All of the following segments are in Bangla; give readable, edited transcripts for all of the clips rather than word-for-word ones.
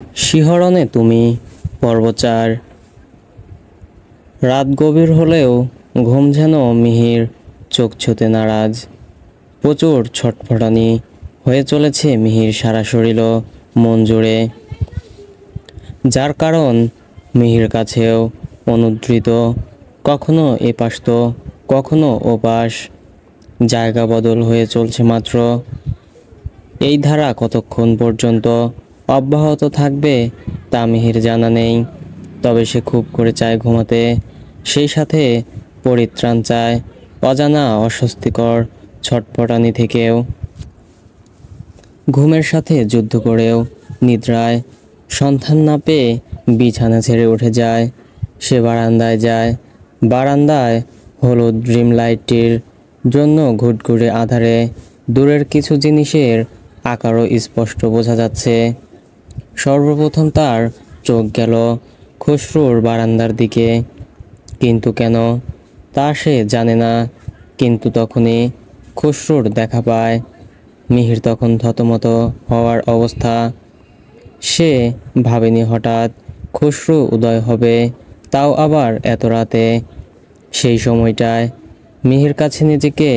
শিহরণে তুমি পর্বচার। রাত গভীর হলেও ঘুম যেন মিহির চোখ ছুঁতে নারাজ। প্রচুর ছটফটানি হয়ে চলেছে মিহির সারা শরীর ও মন জুড়ে, যার কারণ মিহির কাছেও অনুদ্ধৃত। কখনো এপাশ তো কখনো ওপাশ, জায়গা বদল হয়ে চলছে মাত্র। এই ধারা কতক্ষণ পর্যন্ত অব্যাহত থাকবে তা মিহির জানা নেই, তবে সে খুব করে চায় ঘুমাতে, সেই সাথে পরিত্রাণ চায় অজানা অস্বস্তিকর ছটফটানি থেকেও। ঘুমের সাথে যুদ্ধ করেও নিদ্রায় সন্ধান না পেয়ে বিছানা ছেড়ে উঠে যায়। সে বারান্দায় যায়। বারান্দায় হলুদ ড্রিম লাইটটির জন্য ঘুটঘুরে আধারে দূরের কিছু জিনিসের আকারও স্পষ্ট বোঝা যাচ্ছে। সর্বপ্রথম তার চোখ গেল খসরুর বারান্দার দিকে, কিন্তু কেন তা সে জানে না। কিন্তু তখনই খসরুর দেখা পায়। মিহির তখন থতমত হওয়ার অবস্থা। সে ভাবেনি হঠাৎ খসরু উদয় হবে, তাও আবার এত রাতে। সেই সময়টায় মিহির কাছে নিজেকে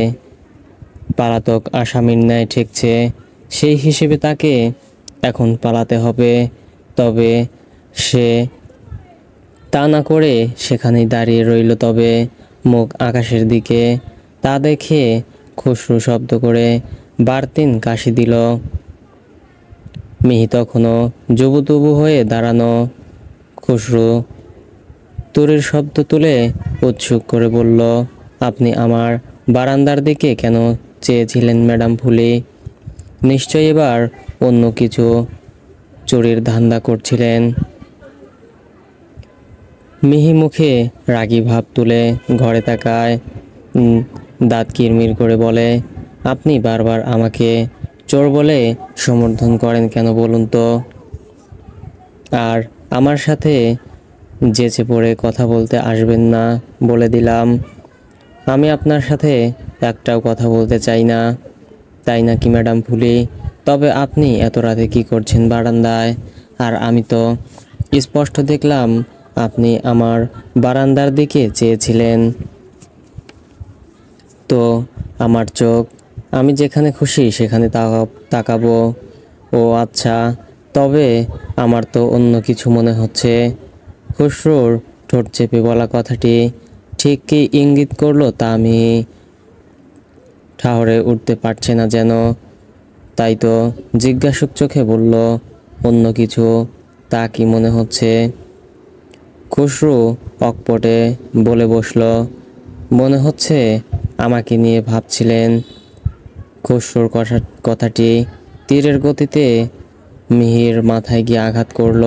পলাতক আসামির ন্যায় ঠেকছে। সেই হিসেবে তাকে এখন পালাতে হবে। তবে সে তা না করে সেখানেই দাঁড়িয়ে রইল, তবে মুখ আকাশের দিকে। তা দেখে খসরু শব্দ করে বাড়তিন কাশি দিল। মিহি তখনও জবুতবু হয়ে দাঁড়ানো। খসরু তুরির শব্দ তুলে উৎসুক করে বলল, আপনি আমার বারান্দার দিকে কেন চেয়েছিলেন ম্যাডাম ফুলি? নিশ্চয়ই এবার অন্য কিছু চুরির ধান্দা করছিলেন। মিহি মুখে রাগী ভাব তুলে ঘরে তাকায়, দাঁত কিরমির করে বলে, আপনি বারবার আমাকে চোর বলে সমর্থন করেন কেন বলুন তো? আর আমার সাথে যেচে পড়ে কথা বলতে আসবেন না বলে দিলাম। আমি আপনার সাথে একটাও কথা বলতে চাই না। তাই নাকি ম্যাডাম ফুলি? তবে আপনি এত রাতে কি করছেন বারান্দায়? আর আমি তো স্পষ্ট দেখলাম আপনি আমার বারান্দার দিকে চেয়েছিলেন। তো আমার চোখ, আমি যেখানে খুশি সেখানে তাকাবো। ও আচ্ছা, তবে আমার তো অন্য কিছু মনে হচ্ছে। খসরুর ঠোঁট চেপে বলা কথাটি ঠিক কী ইঙ্গিত করলো তা আমি ঠাহরে উঠতে পারছে না যেন। তাই তো জিজ্ঞাসুক চোখে বলল, অন্য কিছু? তা কি মনে হচ্ছে? খসরু অকপটে বলে বসল, মনে হচ্ছে আমাকে নিয়ে ভাবছিলেন। খসরুর কথাটি তীরের গতিতে মিহির মাথায় গিয়ে আঘাত করল।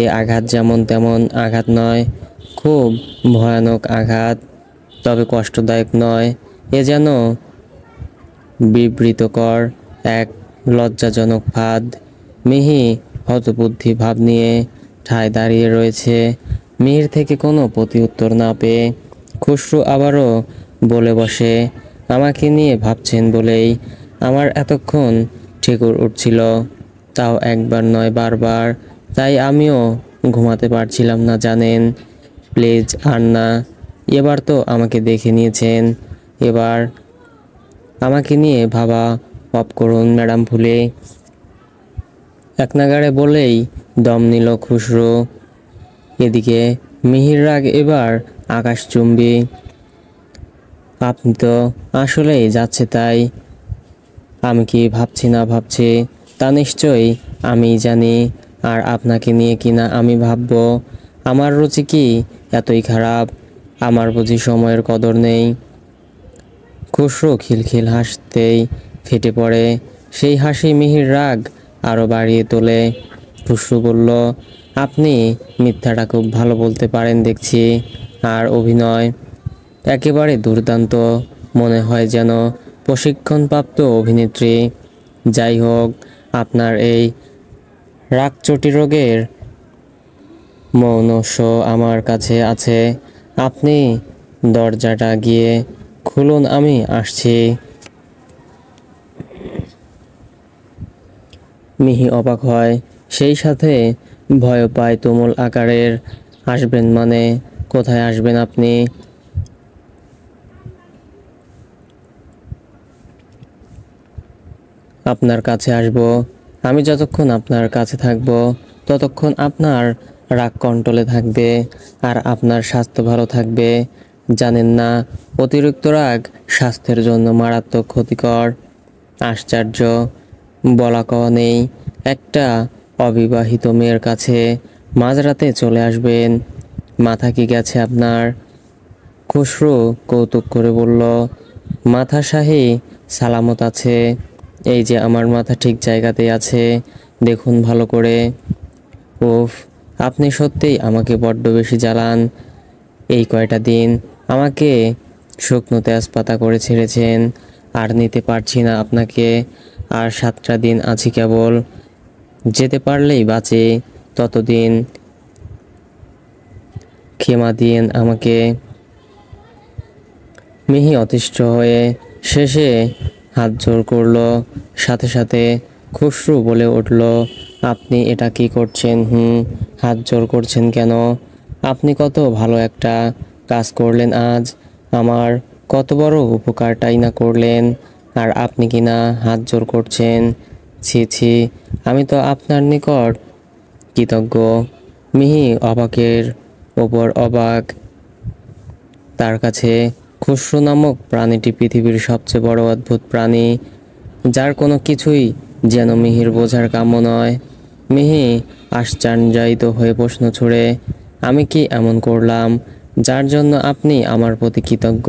এ আঘাত যেমন তেমন আঘাত নয়, খুব ভয়ানক আঘাত, তবে কষ্টদায়ক নয়। এ যেন বিবৃতকর এক লজ্জাজনক ফাঁদ। মিহি হতবুদ্ধি ভাব নিয়ে ঠায় দাঁড়িয়ে রয়েছে। মিহির থেকে কোনো প্রতি উত্তর না পেয়ে খসরু আবারও বলে বসে, আমাকে নিয়ে ভাবছেন বলেই আমার এতক্ষণ ঠেকুর উঠছিল, তাও একবার নয় বারবার। তাই আমিও ঘুমাতে পারছিলাম না জানেন। প্লিজ আর না, এবার তো আমাকে দেখে নিয়েছেন, এবার আমাকে নিয়ে ভাবা অফ করুন ম্যাডাম ফুলি। এক নাগাড়ে বলেই দম নিল খসরু। এদিকে মিহির রাগ এবার আকাশচুম্বী। আপনি তো আসলেই যাচ্ছে তাই। আমি কি ভাবছি না ভাবছি তা নিশ্চয়ই আমি জানি। আর আপনাকে নিয়ে কিনা আমি ভাববো? আমার রুচি কি এতই খারাপ? আমার বুঝি সময়ের কদর নেই? খসরু খিলখিল হাসতেই ফেটে পড়ে। সেই হাসি মিহির রাগ আরও বাড়িয়ে তোলে। খসরু বলল, আপনি মিথ্যাটা খুব ভালো বলতে পারেন দেখছি, আর অভিনয় একেবারে দুর্দান্ত, মনে হয় যেন প্রশিক্ষণপ্রাপ্ত অভিনেত্রী। যাই হোক, আপনার এই রাগচটি রোগের মৌন শো আমার কাছে আছে। আপনি দরজাটা গিয়ে খুলুন, আমি আসছি। মিহি অবাক হয়। সেই সাথে ভয় পায় তুমুল আকারের। আসবেন মানে? কোথায় আসবেন আপনি? আপনার কাছে আসব। আমি যতক্ষণ আপনার কাছে থাকব ততক্ষণ আপনার রাগ কন্ট্রোলে থাকবে আর আপনার স্বাস্থ্য ভালো থাকবে। জানেন না অতিরিক্ত রাগ স্বাস্থ্যের জন্য মারাত্মক ক্ষতিকর। আশ্চর্য, বলা কওয়া নেই। একটা অবিবাহিত মেয়ের কাছে মাঝরাতে চলে আসবেন? মাথা কি গেছে আপনার? খসরু কৌতুক করে বলল, মাথা শাহী সালামত আছে। এই যে আমার মাথা ঠিক জায়গাতেই আছে, দেখুন ভালো করে। উফ, আপনি সত্যিই আমাকে বড্ড বেশি জ্বালান। এই কয়টা দিন আমাকে শুকনো তেজপাতা করে ছেড়েছেন, আর নিতে পারছি না আপনাকে। আর 7টা দিন আছি কেবল, যেতে পারলেই বাঁচি। ততদিন ক্ষমা দিয়েন আমাকে। মিহি অতিষ্ঠ হয়ে শেষে হাত জোড় করল। সাথে সাথে খসরু বলে উঠল, আপনি এটা কি করছেন? হাত জোড় করছেন কেন? আপনি কত ভালো একটা কাজ করলেন আজ, আমার কত বড় উপকারটাই না করলেন, আর আপনি কি না হাত জোড় করছেন? ছি ছি, আমি তো আপনার নিকট কৃতজ্ঞ। মিহি অবাকের ওপর অবাক। তার কাছে খসরু নামক প্রাণীটি পৃথিবীর সবচেয়ে বড় অদ্ভুত প্রাণী, যার কোনো কিছুই যেন মিহির বোঝার কাম্য নয়। মিহি আশ্চর্যান্বিত হয়ে প্রশ্ন ছুড়ে, আমি কি এমন করলাম যার জন্য আপনি আমার প্রতি কৃতজ্ঞ?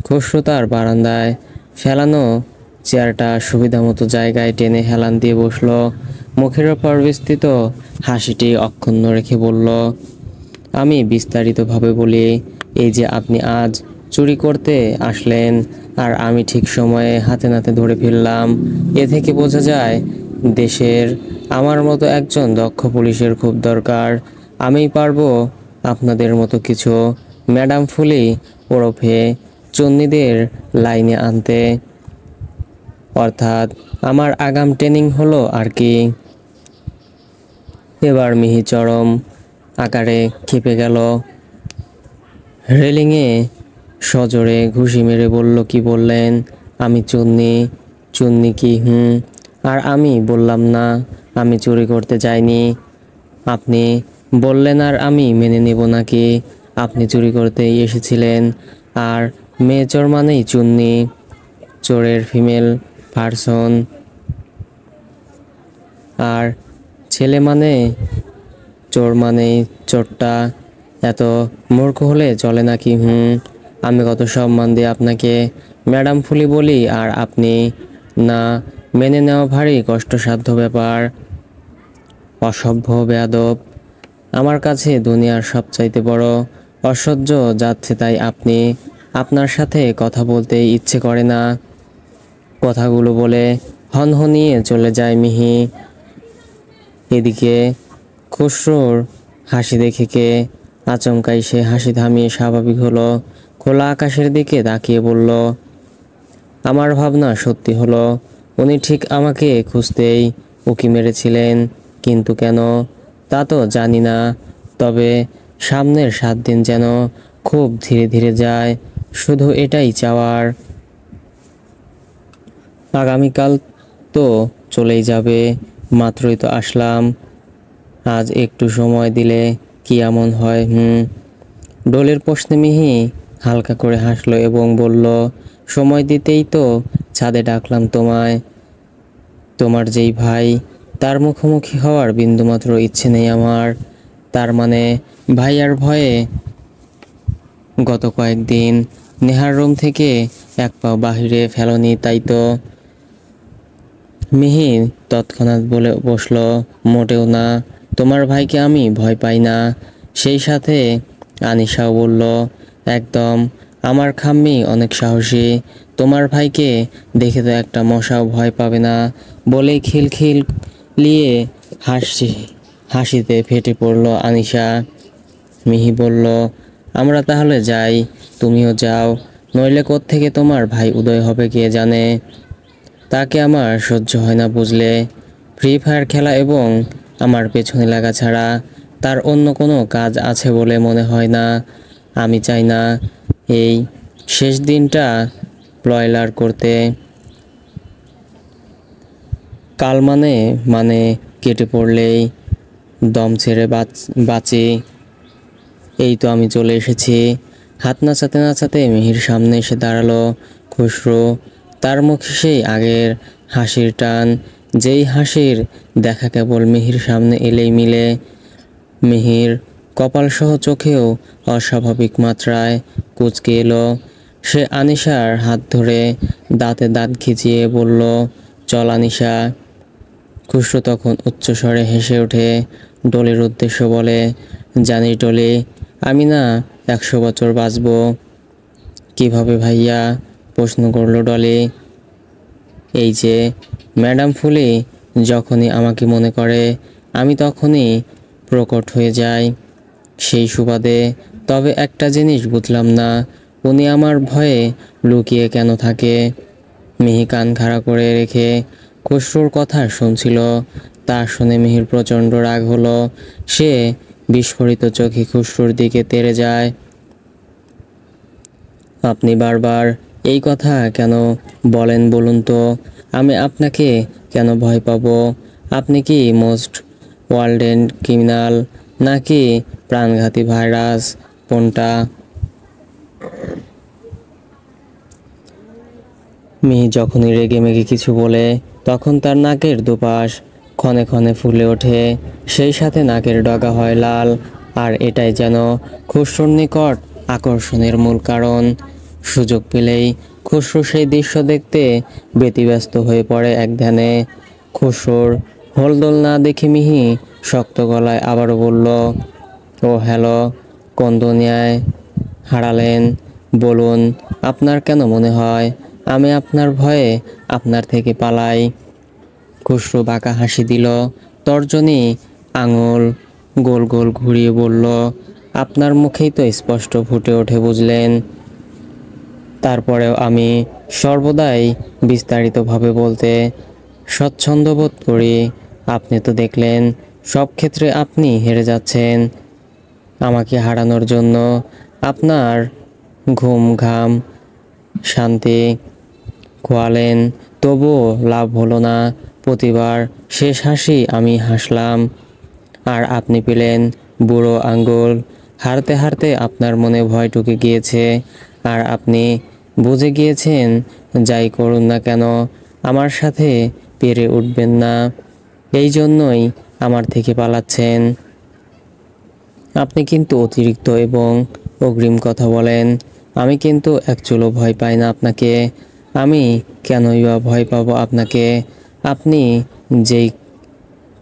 খসরু তার বারান্দায় ফেলানো চেয়ারটা সুবিধামতো জায়গায় টেনে হেলান দিয়ে বসলো। মুখের ওপর বিস্তৃত হাসিটি অক্ষুণ্ণ রেখে বলল, আমি বিস্তারিতভাবে বলি। এই যে আপনি আজ চুরি করতে আসলেন, আর আমি ঠিক সময়ে হাতে নাতে ধরে ফেললাম, এ থেকে বোঝা যায় দেশের আমার মতো একজন দক্ষ পুলিশের খুব দরকার। আমিই পারবো আপনাদের মতো কিছু ম্যাডাম ফুলি ওরফে চন্নিদের লাইনে আনতে। অর্থাৎ আমার আগাম ট্রেনিং হলো আর কি। এবার মিহি চরম আকারে ক্ষেপে গেল। রেলিংয়ে সজোরে ঘুষি মেরে বলল, কি বললেন? আমি চুন্নি? চুন্নি কি? আর আমি বললাম না আমি চুরি করতে যাইনি? আপনি বললেন আর আমি মেনে নেব নাকি? আপনি চুরি করতেই এসেছিলেন, আর মেয়ে চোর মানেই চুন্নি, চোরের ফিমেল ভার্সন। আর ছেলে মানে চোর মানেই চোরটা। এত মূর্খ হলে চলে নাকি? আমি কত সম্মান দিয়ে আপনাকে ম্যাডাম ফুলি বলি, আর আপনি না মেনে নেওয়া ভারী কষ্টসাধ্য ব্যাপার। অসভ্য বেয়াদব, আমার কাছে দুনিয়ার সবচাইতে বড় অসহ্য যাচ্ছে, তাই আপনি আপনার সাথে কথা বলতে ইচ্ছে করে না। কথাগুলো বলে হনহনিয়ে চলে যায় মিহি। এদিকে খসরুর হাসি দেখে কে আচমকাই সে হাসি থামিয়ে স্বাভাবিক হলো। খোলা আকাশের দিকে তাকিয়ে বলল, আমার ভাবনা সত্যি হলো। উনি ঠিক আমাকে খুঁজতেই উকি মেরেছিলেন, কিন্তু কেন তা তো জানি না। তবে সামনের 7 দিন যেন খুব ধীরে ধীরে যায়, শুধু এটাই চাওয়ার। আগামীকাল তো চলেই যাবে, মাত্রই তো আসলাম। আজ একটু সময় দিলে কি এমন হয়? ডোলের প্রশ্নে মিহি হালকা করে হাসলো এবং বলল, সময় দিতেই তো ছাদে ডাকলাম তোমায়। তোমার যেই ভাই, তার মুখোমুখি হওয়ার বিন্দুমাত্র ইচ্ছে নেই আমার। তার মানে ভাইয়ার ভয়ে গত কয়েকদিন নেহার রুম থেকে এক পাও বাহিরে ফেলনি, তাই তো? মিহি তৎক্ষণাৎ বলে বসল, মোটেও না, তোমার ভাইকে আমি ভয় পাই না। সেই সাথে আনিশাও বলল, একদম, আমার খাম্মি অনেক সাহসী, তোমার ভাইকে দেখে তো একটা মশাও ভয় পাবে না। বলেই খিলখিলিয়ে হাসিতে ফেটে পড়ল আনিশা। মিহি বলল, আমরা তাহলে যাই, তুমিও যাও, নইলে কোত্থেকে তোমার ভাই উদয় হবে কে জানে। তাকে আমার সহ্য হয় না বুঝলে। ফ্রি ফায়ার খেলা এবং আমার পেছনে লাগা ছাড়া তার অন্য কোনো কাজ আছে বলে মনে হয় না। আমি চাই না এই শেষ দিনটা প্লয়লার করতে। কাল মানে মানে কেটে পড়লেই দম ছেড়ে বাঁচি। এই তো আমি চলে এসেছি। হাত নাচাতে নাচাতে মিহির সামনে এসে দাঁড়ালো খুসরো। তার মুখে সেই আগের হাসির টান, যেই হাসির দেখা কেবল মিহির সামনে এলেই মিলে। মিহির কপালসহ চোখেও অস্বাভাবিক মাত্রায় কুঁচকে এলো। সে আনিশার হাত ধরে দাঁতে দাঁত খিচিয়ে বলল, চল আনিশা। খুসরো তখন উচ্চস্বরে হেসে ওঠে। ডলির উদ্দেশ্য বলে, জানিস ডলি, আমি না 100 বছর বাঁচব। কিভাবে ভাইয়া? প্রশ্ন করল ডলি। এই যে ম্যাডাম ফুলি যখনই আমাকে মনে করে আমি তখনই প্রকট হয়ে যাই সেই সুবাদে। তবে একটা জিনিস বুঝলাম না, উনি আমার ভয়ে লুকিয়ে কেন থাকে? মিহি কান খাড়া করে রেখে খুসরোর কথা শুনছিল। তা শুনে মিহির প্রচণ্ড রাগ হলো। সে বিস্ফোরিত চোখে খুসরোর দিকে তেড়ে যায়। আপনি বারবার এই কথা কেন বলেন বলুন তো? আমি আপনাকে কেন ভয় পাব? আপনি কি মোস্ট ওয়ার্ল্ডেন ক্রিমিনাল নাকি প্রাণঘাতী ভাইরাস, কোনটা? মিহি যখনই রেগে মেগে কিছু বলে তখন তার নাকের দুপাশ ক্ষণে ক্ষণে ফুলে ওঠে, সেই সাথে নাকের ডগা হয় লাল। আর এটাই যেন খুসরোর নিকট আকর্ষণের মূল কারণ। সুযোগ পেলেই খুসরো সেই দৃশ্য দেখতে ব্যতিব্যস্ত হয়ে পড়ে এক ধ্যানে। খুসরোর হলদল না দেখে মিহি শক্ত গলায় আবারও বলল, ও হ্যালো, কোন দুনিয়ায় হারালেন? বলুন, আপনার কেন মনে হয় আমি আপনার ভয়ে আপনার থেকে পালাই? খুসরো বাঁকা হাসি দিল, তর্জনী আঙুল গোল গোল ঘুরিয়ে বলল, আপনার মুখেই তো স্পষ্ট ফুটে ওঠে বুঝলেন। তারপরেও আমি সর্বদাই বিস্তারিতভাবে বলতে স্বচ্ছন্দ বোধ করি। আপনি তো দেখলেন সব ক্ষেত্রে আপনি হেরে যাচ্ছেন। আমাকে হারানোর জন্য আপনার ঘুম ঘাম শান্তি খোয়ালেন, তবুও লাভ হলো না। প্রতিবার শেষ হাসি আমি হাসলাম আর আপনি পেলেন বুড়ো আঙ্গুল। হারতে হারতে আপনার মনে ভয় ঢুকে গিয়েছে আর আপনি বুঝে গিয়েছেন যাই করুন না কেন আমার সাথে পেরে উঠবেন না। এই জন্যই আমার থেকে পালাচ্ছেন। আপনি কিন্তু অতিরিক্ত এবং অগ্রিম কথা বলেন। আমি কিন্তু এক চুলও ভয় পাই না আপনাকে। আমি কেনই বা ভয় পাবো আপনাকে? আপনি যেই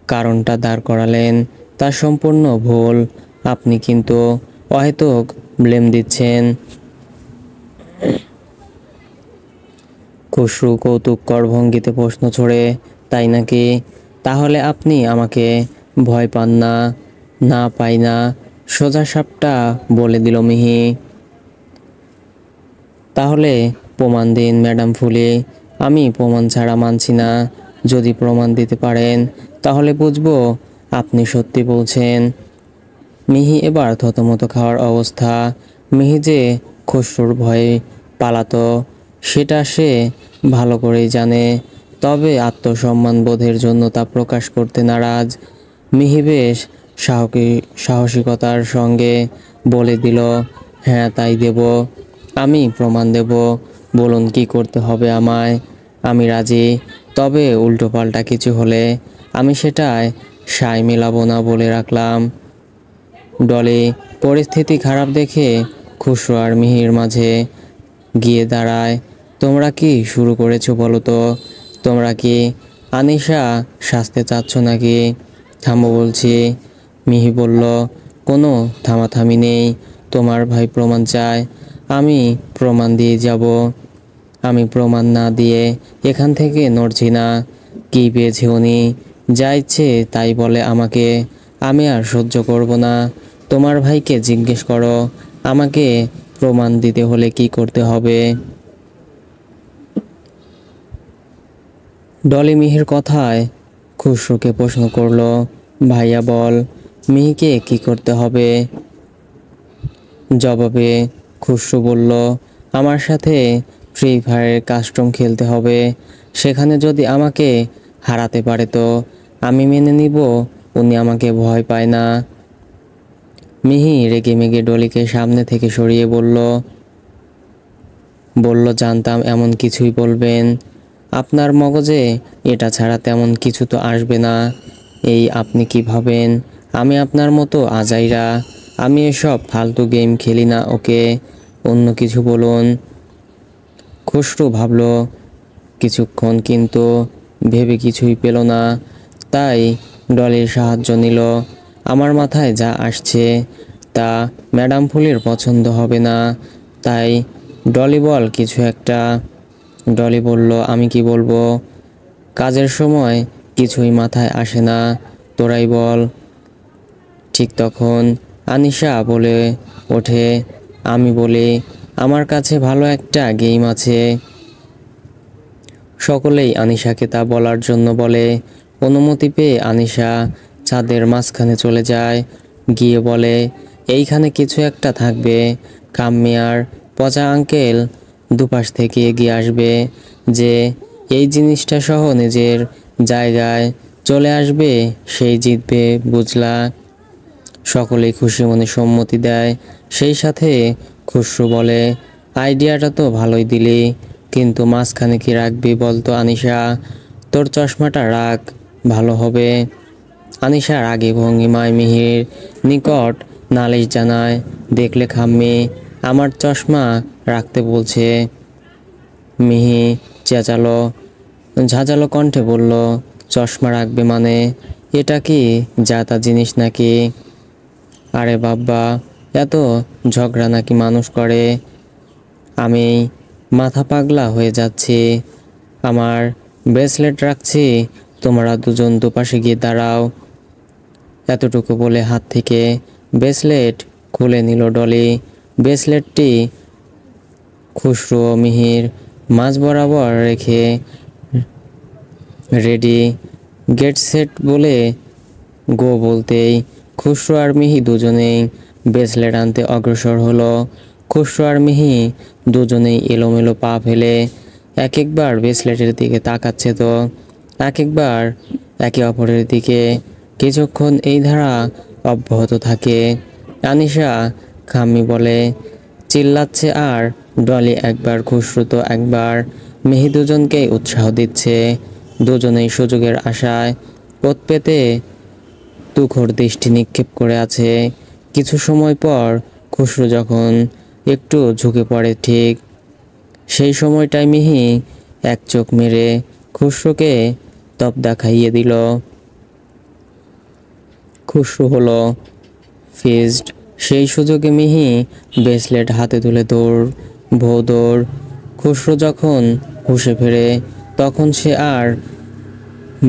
কারণটা দাঁড় করালেন তা সম্পূর্ণ ভুল। আপনি কিন্তু অহেতুক ব্লেম দিচ্ছেন। খুসরো কৌতুককর ভঙ্গিতে প্রশ্ন ছড়ে, তাই নাকি? তাহলে আপনি আমাকে ভয় পান না? না পাই না, সোজা সাপটা বলে দিল মিহি। তাহলে প্রমাণ দিন ম্যাডাম ফুলি। আমি প্রমাণ ছাড়া মানছি না। যদি প্রমাণ দিতে পারেন তাহলে বুঝবো আপনি সত্যি বলছেন। মিহি এবার থতমত খাওয়ার অবস্থা। মিহি যে খুসরোর ভয়ে পালাতো সেটা সে ভালো করেই জানে, তবে আত্মসম্মান বোধের জন্য তা প্রকাশ করতে নারাজ। মিহি বেশ সাহসিকতার সঙ্গে বলে দিল, হ্যাঁ তাই দেব, আমি প্রমাণ দেব। বলুন কি করতে হবে আমায়। আমি রাজি, তবে উল্টোপাল্টা কিছু হলে আমি সেটায় সায় মেলাবো না বলে রাখলাম। ডলি পরিস্থিতি খারাপ দেখে খুসরো আর মিহির মাঝে গিয়ে দাঁড়ায়। তোমরা কি শুরু করেছো বলো তো? তোমরা কি আনিশা শাস্তে চাচ্ছ নাকি? থামো বলছি। মিহি বলল, কোনো থামাথামি নেই। তোমার ভাই প্রমাণ চায়, আমি প্রমাণ দিয়ে যাব। আমি প্রমাণ না দিয়ে এখান থেকে নড়ছি না। কি পেয়েছে উনি? যা ইচ্ছে তাই বলে আমাকে। আমি আর সহ্য করব না। তোমার ভাইকে জিজ্ঞেস করো আমাকে প্রমাণ দিতে হলে কি করতে হবে। ডলি মিহির কথায় খুসরুকে প্রশ্ন করলো, ভাইয়া বল, মিহিকে কি করতে হবে? জবাবে খুসরু বলল, আমার সাথে ফ্রি ফায়ারের কাস্টম খেলতে হবে। সেখানে যদি আমাকে হারাতে পারে তো আমি মেনে নিব উনি আমাকে ভয় পায় না। মিহি রেগে মেগে ডলিকে সামনে থেকে সরিয়ে বলল জানতাম এমন কিছুই বলবেন। আপনার মগজে এটা ছাড়া তেমন কিছু তো আসবে না। এই আপনি কি ভাবেন আমি আপনার মতো আজাইরা? আমি এসব ফালতু গেম খেলি না, ওকে অন্য কিছু বলুন। খুসরু ভাবল কিছুক্ষণ, কিন্তু ভেবে কিছুই পেল না। তাই ডলির সাহায্য নিল। আমার মাথায় যা আসছে তা ম্যাডাম ফুলির পছন্দ হবে না, তাই ডলি বল কিছু একটা। ডলি বলল, আমি কি বলবো? কাজের সময় কিছুই মাথায় আসে না, তোরাই বল। ঠিক তখন আনিশা বলে ওঠে, আমি বলি, আমার কাছে ভালো একটা গেম আছে। সকলেই আনিশাকে তা বলার জন্য বলে। অনুমতি পেয়ে আনিশা ছাদের মাঝখানে চলে যায়, গিয়ে বলে, এইখানে কিছু একটা থাকবে। কাম্মিয়ার পচা আঙ্কেল দুপাশ থেকে এগিয়ে আসবে, যে এই জিনিসটা সহ নিজের জায়গায় চলে আসবে সেই জিতবে, বুঝলা? সকলেই খুশি মনে সম্মতি দেয়। সেই সাথে খুসরু বলে, আইডিয়াটা তো ভালোই দিলি, কিন্তু মাঝখানে কি রাখবি বলতো আনিশা? তোর চশমাটা রাখ, ভালো হবে। আনিশা রাগে ভঙ্গিমায় মিহির নিকট নালিশ জানায়, দেখলে খাম্মি আমার চশমা রাখতে বলছে। মিহি চেঁচালো, ঝাঁঝালো কণ্ঠে বলল, চশমা রাখবে মানে? এটা কি যা তা জিনিস নাকি? আরে বাব্বা, এত ঝগড়া নাকি মানুষ করে? আমি মাথা পাগলা হয়ে যাচ্ছি। আমার ব্রেসলেট রাখছি, তোমরা দুজন দুপাশে গিয়ে দাঁড়াও। এতটুকু বলে হাত থেকে ব্রেসলেট খুলে নিল ডলি। ব্রেসলেটটি খুসরু ও মিহির মাঝ বরাবর রেখে রেডি, গেট সেট বলে গো বলতেই খুসরু আর মিহি দুজনেই ব্রেসলেট আনতে অগ্রসর হলো। খুসরু আর মিহি দুজনেই এলোমেলো পা ফেলে এক একবার ব্রেসলেটের দিকে তাকাচ্ছে, তো এক একবার একে অপরের দিকে। কিছুক্ষণ এই ধারা অব্যাহত থাকে। আনিশা খাম্মি বলে চিল্লাচ্ছে, আর ডলি একবার, খুসরু তো একবার। মিহি দুজনকেই উৎসাহ দিচ্ছে। দুজনেই সুযোগের আশায় ওত পেতে তুখোড় দৃষ্টি নিক্ষেপ করে আছে। কিছু সময় পর খুসরু যখন একটু ঝুঁকে পড়ে, ঠিক সেই সময়টায় মিহি এক চোখ মেরে খুসরুকে তবদা খাইয়ে দিল। খুসরু হলো ফিজড। সেই সুযোগে মিহি ব্রেসলেট হাতে তুলে দৌড়। খুসরু যখন হুঁশে ফেরে তখন সে আর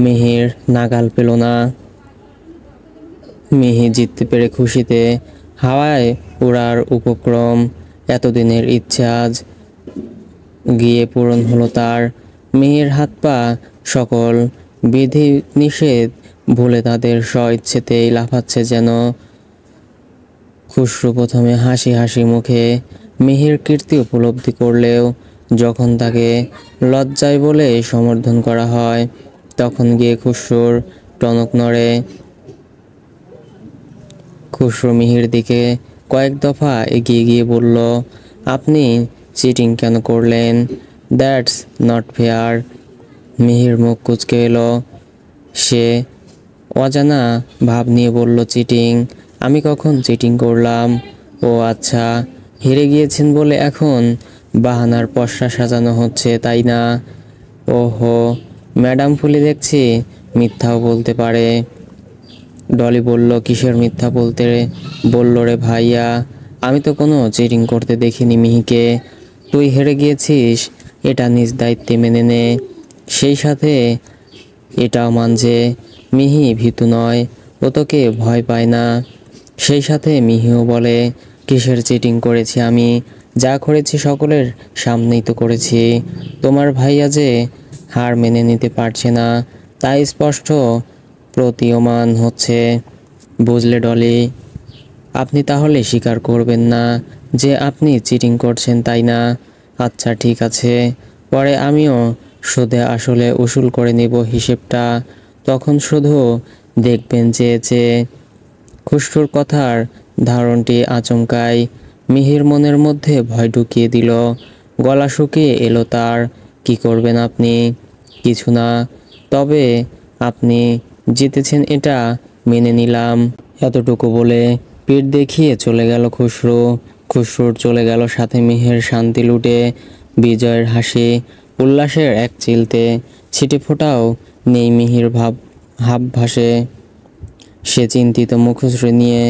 মিহির নাগাল পেল না। মিহি জিততে পেরে খুশিতে হাওয়ায় উড়ার উপক্রম। এতদিনের ইচ্ছে আজ গিয়ে পূরণ হলো তার। মিহির হাত পা সকল বিধি নিষেধ ভুলে তাদের স্ব-ইচ্ছেতেই লাফাচ্ছে যেন। খুসরু প্রথমে হাসি হাসি মুখে মিহির কীর্তি উপলব্ধি করলেও যখন তাকে লজ্জায় বলে সমর্থন করা হয়, তখন গিয়ে খুসরুর টনক নড়ে। খুসরু মিহির দিকে কয়েক দফা এগিয়ে গিয়ে বলল, আপনি চিটিং কেন করলেন? That's not fair. মিহির মুখ কুঁচকে এলো। সে অজানা ভাব নিয়ে বলল, চিটিং? আমি কখন চিটিং করলাম? ও আচ্ছা, হেরে গিয়েছেন বলে এখন বাহানার পসরা সাজানো হচ্ছে, তাই না? ওহো, ম্যাডাম ফুলি দেখছি মিথ্যাও বলতে পারে। ডলি বলল, কিসের মিথ্যা বলতে বলল রে ভাইয়া? আমি তো কোনো চিটিং করতে দেখিনি মিহিকে। তুই হেরে গিয়েছিস এটা নিজ দায়িত্বে মেনে নে। সেই সাথে এটাও মান যে মিহি ভীতু নয়, ও তোকে ভয় পায় না। সেই সাথে মিহিও বলে, কিসের চিটিং করেছি আমি? যা করেছি সকলের সামনেই তো করেছি। তোমার ভাইয়া যে হার মেনে নিতে পারছে না, তাই স্পষ্ট প্রতীয়মান হচ্ছে। বুঝলে ডলি? আপনি তাহলে স্বীকার করবেন না যে আপনি চিটিং করছেন, তাই না? আচ্ছা ঠিক আছে, পরে আমিও সুদে আসলে উসুল করে নেব হিসেবটা। তখন শুধু দেখবেন যে খুশরুর কথার ধারণটি আচমকাই মিহির মনের মধ্যে ভয় ঢুকিয়ে দিল। গলা শুকিয়ে এলো তার। কি করবেন আপনি? কিছু না। তবে আপনি জিতেছেন এটা মেনে নিলাম। এতটুকু বলে পিঠ দেখিয়ে চলে গেল খুশরু। খুশরুর চলে গেল সাথে মিহির শান্তি লুটে বিজয়ের হাসি। উল্লাসের এক চিলতে ছিটে ফোটাও নেই মিহির হাব ভাসে। সে চিন্তিত মুখশ্রী নিয়ে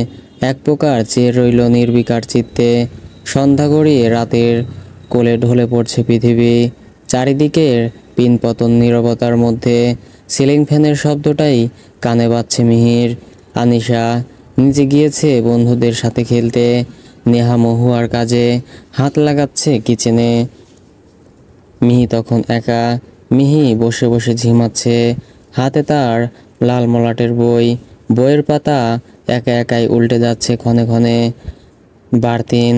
এক প্রকার চেয়ে রইল নির্বিকার চিত্তে। সন্ধ্যা গড়িয়ে রাতের কোলে ঢলে পড়ছে পৃথিবী। চারিদিকের পিনপতন নীরবতার মধ্যে সিলিং ফ্যানের শব্দটাই কানে বাজছে মিহির। আনিশা নিজে গিয়েছে বন্ধুদের সাথে খেলতে। নেহা মহুয়ার কাজে হাত লাগাচ্ছে কিচেনে। মিহি তখন একা। মিহি বসে বসে ঝিমাচ্ছে। হাতে তার লাল মলাটের বই। বইয়ের পাতা একা একাই উল্টে যাচ্ছে ক্ষণে ক্ষণে। বারতিন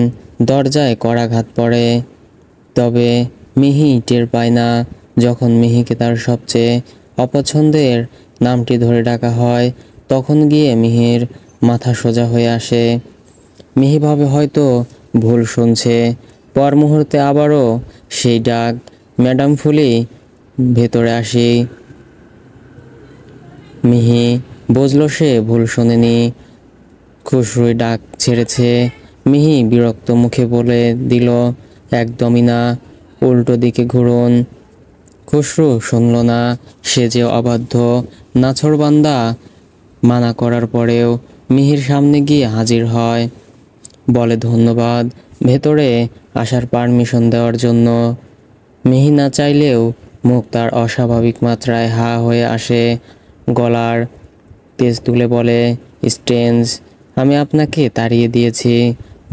দরজায় করাঘাত পড়ে। তবে মিহি টের পায় না যখন মিহিকে তার সবচেয়ে অপছন্দের নামটি ধরে ডাকা হয়। তখন গিয়ে মিহির মাথা সোজা হয়ে আসে। মিহি ভাবে হয়তো ভুল শুনছে। পর মুহূর্তে আবারও সেই ডাক, ম্যাডাম ফুলি। ভেতরে আসি। মিহি বুঝলো সে ভুল শোনেনি। খুশরুই ডাক ছেড়েছে। মিহি বিরক্ত মুখে বলে দিল, একদমই না, উল্টো দিকে ঘুরুন। খুশরু শুনল না। সে যে অবাধ্য নাছোড়বান্দা। মানা করার পরেও মিহির সামনে গিয়ে হাজির হয়। বলে ধন্যবাদ ভেতরে আসার পারমিশন দেওয়ার জন্য। মিহি না চাইলেও মুখ তার অস্বাভাবিক মাত্রায় হা হয়ে আসে। গলার তেজ তুলে বলে, স্ট্রেঞ্জ, আমি আপনাকে তাড়িয়ে দিয়েছি,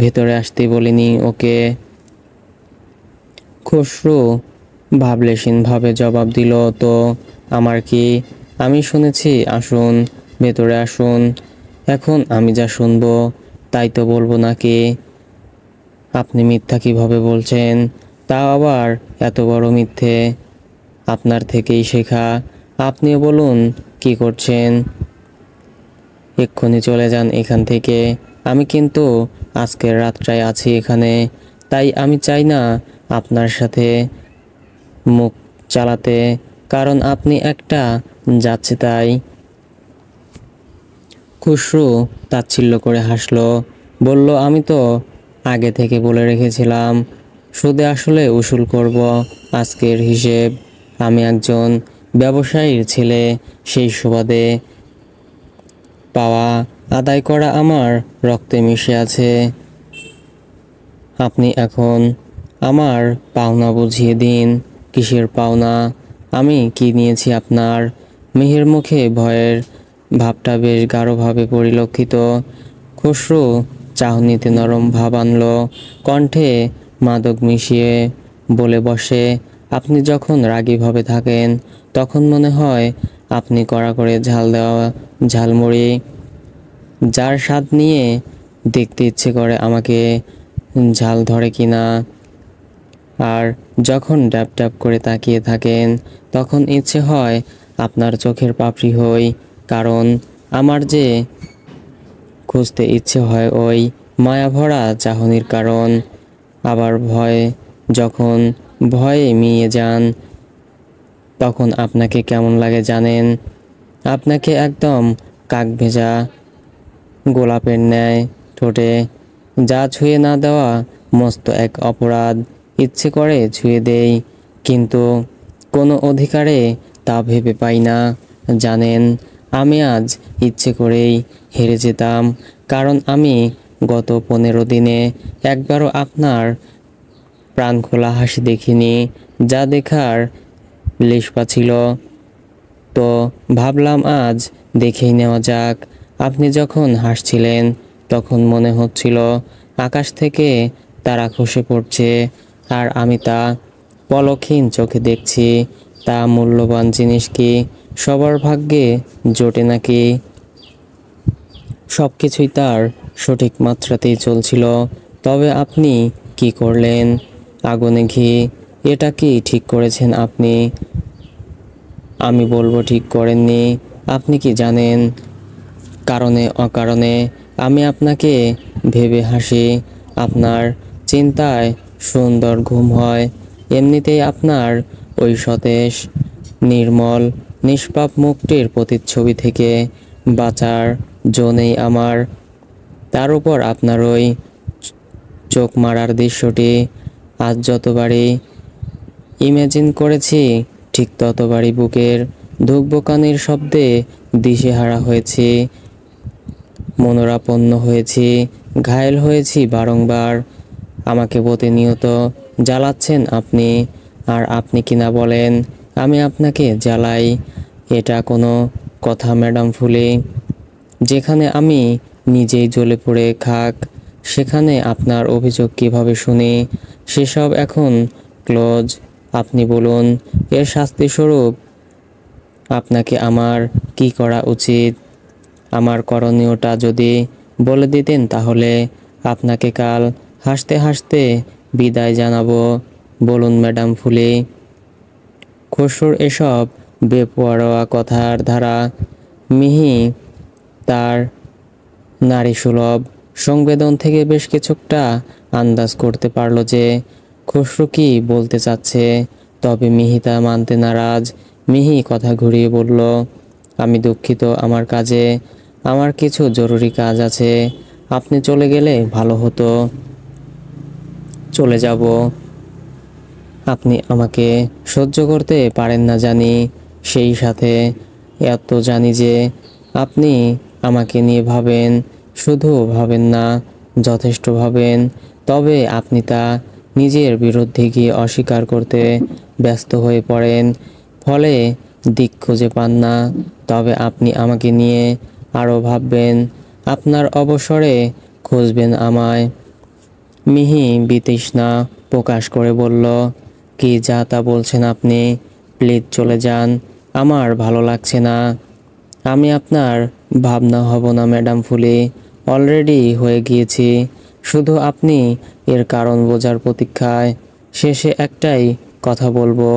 ভেতরে আসতে বলিনি ওকে। খুশরু ভাবলেশীনভাবে জবাব দিল, তো আমার কি? আমি শুনেছি আসুন, ভেতরে আসুন। এখন আমি যা শুনবো তাই তো বলবো নাকি? আপনি মিথ্যা কিভাবে বলছেন? তাও আবার এত বড় মিথ্যে? আপনার থেকেই শেখা। আপনিও বলুন কি করছেন। এক্ষুনি চলে যান এখান থেকে। আমি কিন্তু আজকের রাতটায় আছি এখানে। তাই আমি চাই না আপনার সাথে মুখ চালাতে, কারণ আপনি একটা যাচ্ছে তাই। খুশরু তাচ্ছিল্য করে হাসলো। বলল, আমি তো আগে থেকে বলে রেখেছিলাম সুদে আসলে উসুল করব আজকের হিসেব। আমি একজন ব্যবসায়ীর ছেলে, সেই সুবাদে পাওয়া আদায় করা আমার রক্তে মিশে আছে। আপনি এখন আমার পাওনা বুঝিয়ে দিন। কিসের পাওনা? আমি কি নিয়েছি আপনার? মিহির মুখে ভয়ের ভাবটা বেশ গাঢ়ভাবে পরিলক্ষিত। খুশরু চাহনিতে নরম ভাব আনল। কণ্ঠে মাদক মিশিয়ে বলে বসে, আপনি যখন রাগীভাবে থাকেন তখন মনে হয় আপনি কড়া করে ঝাল দেওয়া ঝালমুড়ি, যার স্বাদ নিয়ে দেখতে ইচ্ছে করে আমাকে ঝাল ধরে কিনা। আর যখন ড্যাব ড্যাব করে তাকিয়ে থাকেন তখন ইচ্ছে হয় আপনার চোখের পাপড়ি হই, কারণ আমার যে খুঁজতে ইচ্ছে হয় ওই মায়াভরা চাহনির কারণ। আবার যখন ভয়ে মিয়ে যান তখন আপনাকে কেমন লাগে জানেন? আপনাকে একদম কাক ভেজা গোলাপের ন্যায় ঠোঁটে। যা ছুঁয়ে না দেওয়া মস্ত এক অপরাধ। ইচ্ছে করে ছুঁয়ে দেই, কিন্তু কোনো অধিকারে তা ভেবে পাই না। জানেন, আমি আজ ইচ্ছে করেই হেরে যেতাম, কারণ আমি গত 15 দিনে একবারও আপনার প্রাণখোলা হাসি দেখিনি। যা দেখার লিশপা ছিল। তো ভাবলাম আজ দেখেই নেওয়া যাক। আপনি যখন হাসছিলেন তখন মনে হচ্ছিল আকাশ থেকে তারা খসে পড়ছে, আর আমি তা পলকহীন চোখে দেখছি। তা মূল্যবান জিনিস কি সবার ভাগ্যে জোটে নাকি? সব কিছুই তার সঠিক মাত্রাতেই চলছিল। তবে আপনি কি করলেন? আগুনে ঘি, এটা কি ঠিক করেছেন আপনি? আমি বলবো ঠিক করেননি। আপনি কি জানেন, কারণে অকারণে আমি আপনাকে ভেবে হাসি, আপনার চিন্তায় সুন্দর ঘুম হয়। এমনিতেই আপনার ওই সতেজ, নির্মল, নিষ্পাপ মুখটির প্রতিচ্ছবি থেকে বাঁচার জো নেই আমার। তার উপর আপনার ওই চোখ মারার দৃশ্যটি আজ যতবারই ইমেজিন করেছি, ঠিক ততবারই বুকের ধুকপুকানির শব্দে দিশেহারা হয়েছি, মনোরাপন্ন হয়েছি, ঘায়েল হয়েছি বারংবার। আমাকে প্রতিনিয়ত জ্বালাচ্ছেন আপনি, আর আপনি কিনা বলেন আমি আপনাকে জ্বালাই। এটা কোনো কথা ম্যাডাম ফুলি? যেখানে আমি নিজেই জ্বলে পুড়ে খাক, সেখানে আপনার অভিযোগ কিভাবে শুনি? সেসব এখন ক্লোজ। আপনি বলুন, এর শাস্তিস্বরূপ আপনাকে আমার কি করা উচিত? আমার করণীয়টা যদি বলে দিতেন তাহলে আপনাকে কাল হাসতে হাসতে বিদায় জানাবো। বলুন ম্যাডাম ফুলি। খসরুর এসব বেপরোয়া কথার ধারা মিহি তার নারীসুলভ সংবেদন থেকে বেশ কিছুটা আন্দাজ করতে পারল যে খসরু কি বলতে চাচ্ছে। তবে মিহি তা মানতে নারাজ। মিহি কথা ঘুরিয়ে বলল, আমি দুঃখিত, আমার কিছু জরুরি কাজ আছে। আপনি চলে গেলে ভালো হতো। চলে যাব। আপনি আমাকে সহ্য করতে পারেন না জানি, সেই সাথে এত জানি যে আপনি আমাকে নিয়ে ভাবেন। শুধু ভাবেন না, যথেষ্ট ভাবেন। তবে আপনি তা নিজের বিরুদ্ধে গিয়ে অস্বীকার করতে ব্যস্ত হয়ে পড়েন, ফলে দিক খুঁজে পান না। তবে আপনি আমাকে নিয়ে আরও ভাববেন, আপনার অবসরে খুঁজবেন আমায়। মিহি বিতৃষ্ণা প্রকাশ করে বলল, কি যা তা বলছেন আপনি? প্লিজ চলে যান, আমার ভালো লাগছে না। আমি আপনার ভাবনা হব না ম্যাডাম ফুলি, অলরেডি হয়ে গিয়েছি। শুধু আপনি এর কারণ বোঝার প্রতীক্ষায়। শেষে একটাই কথা বলবো,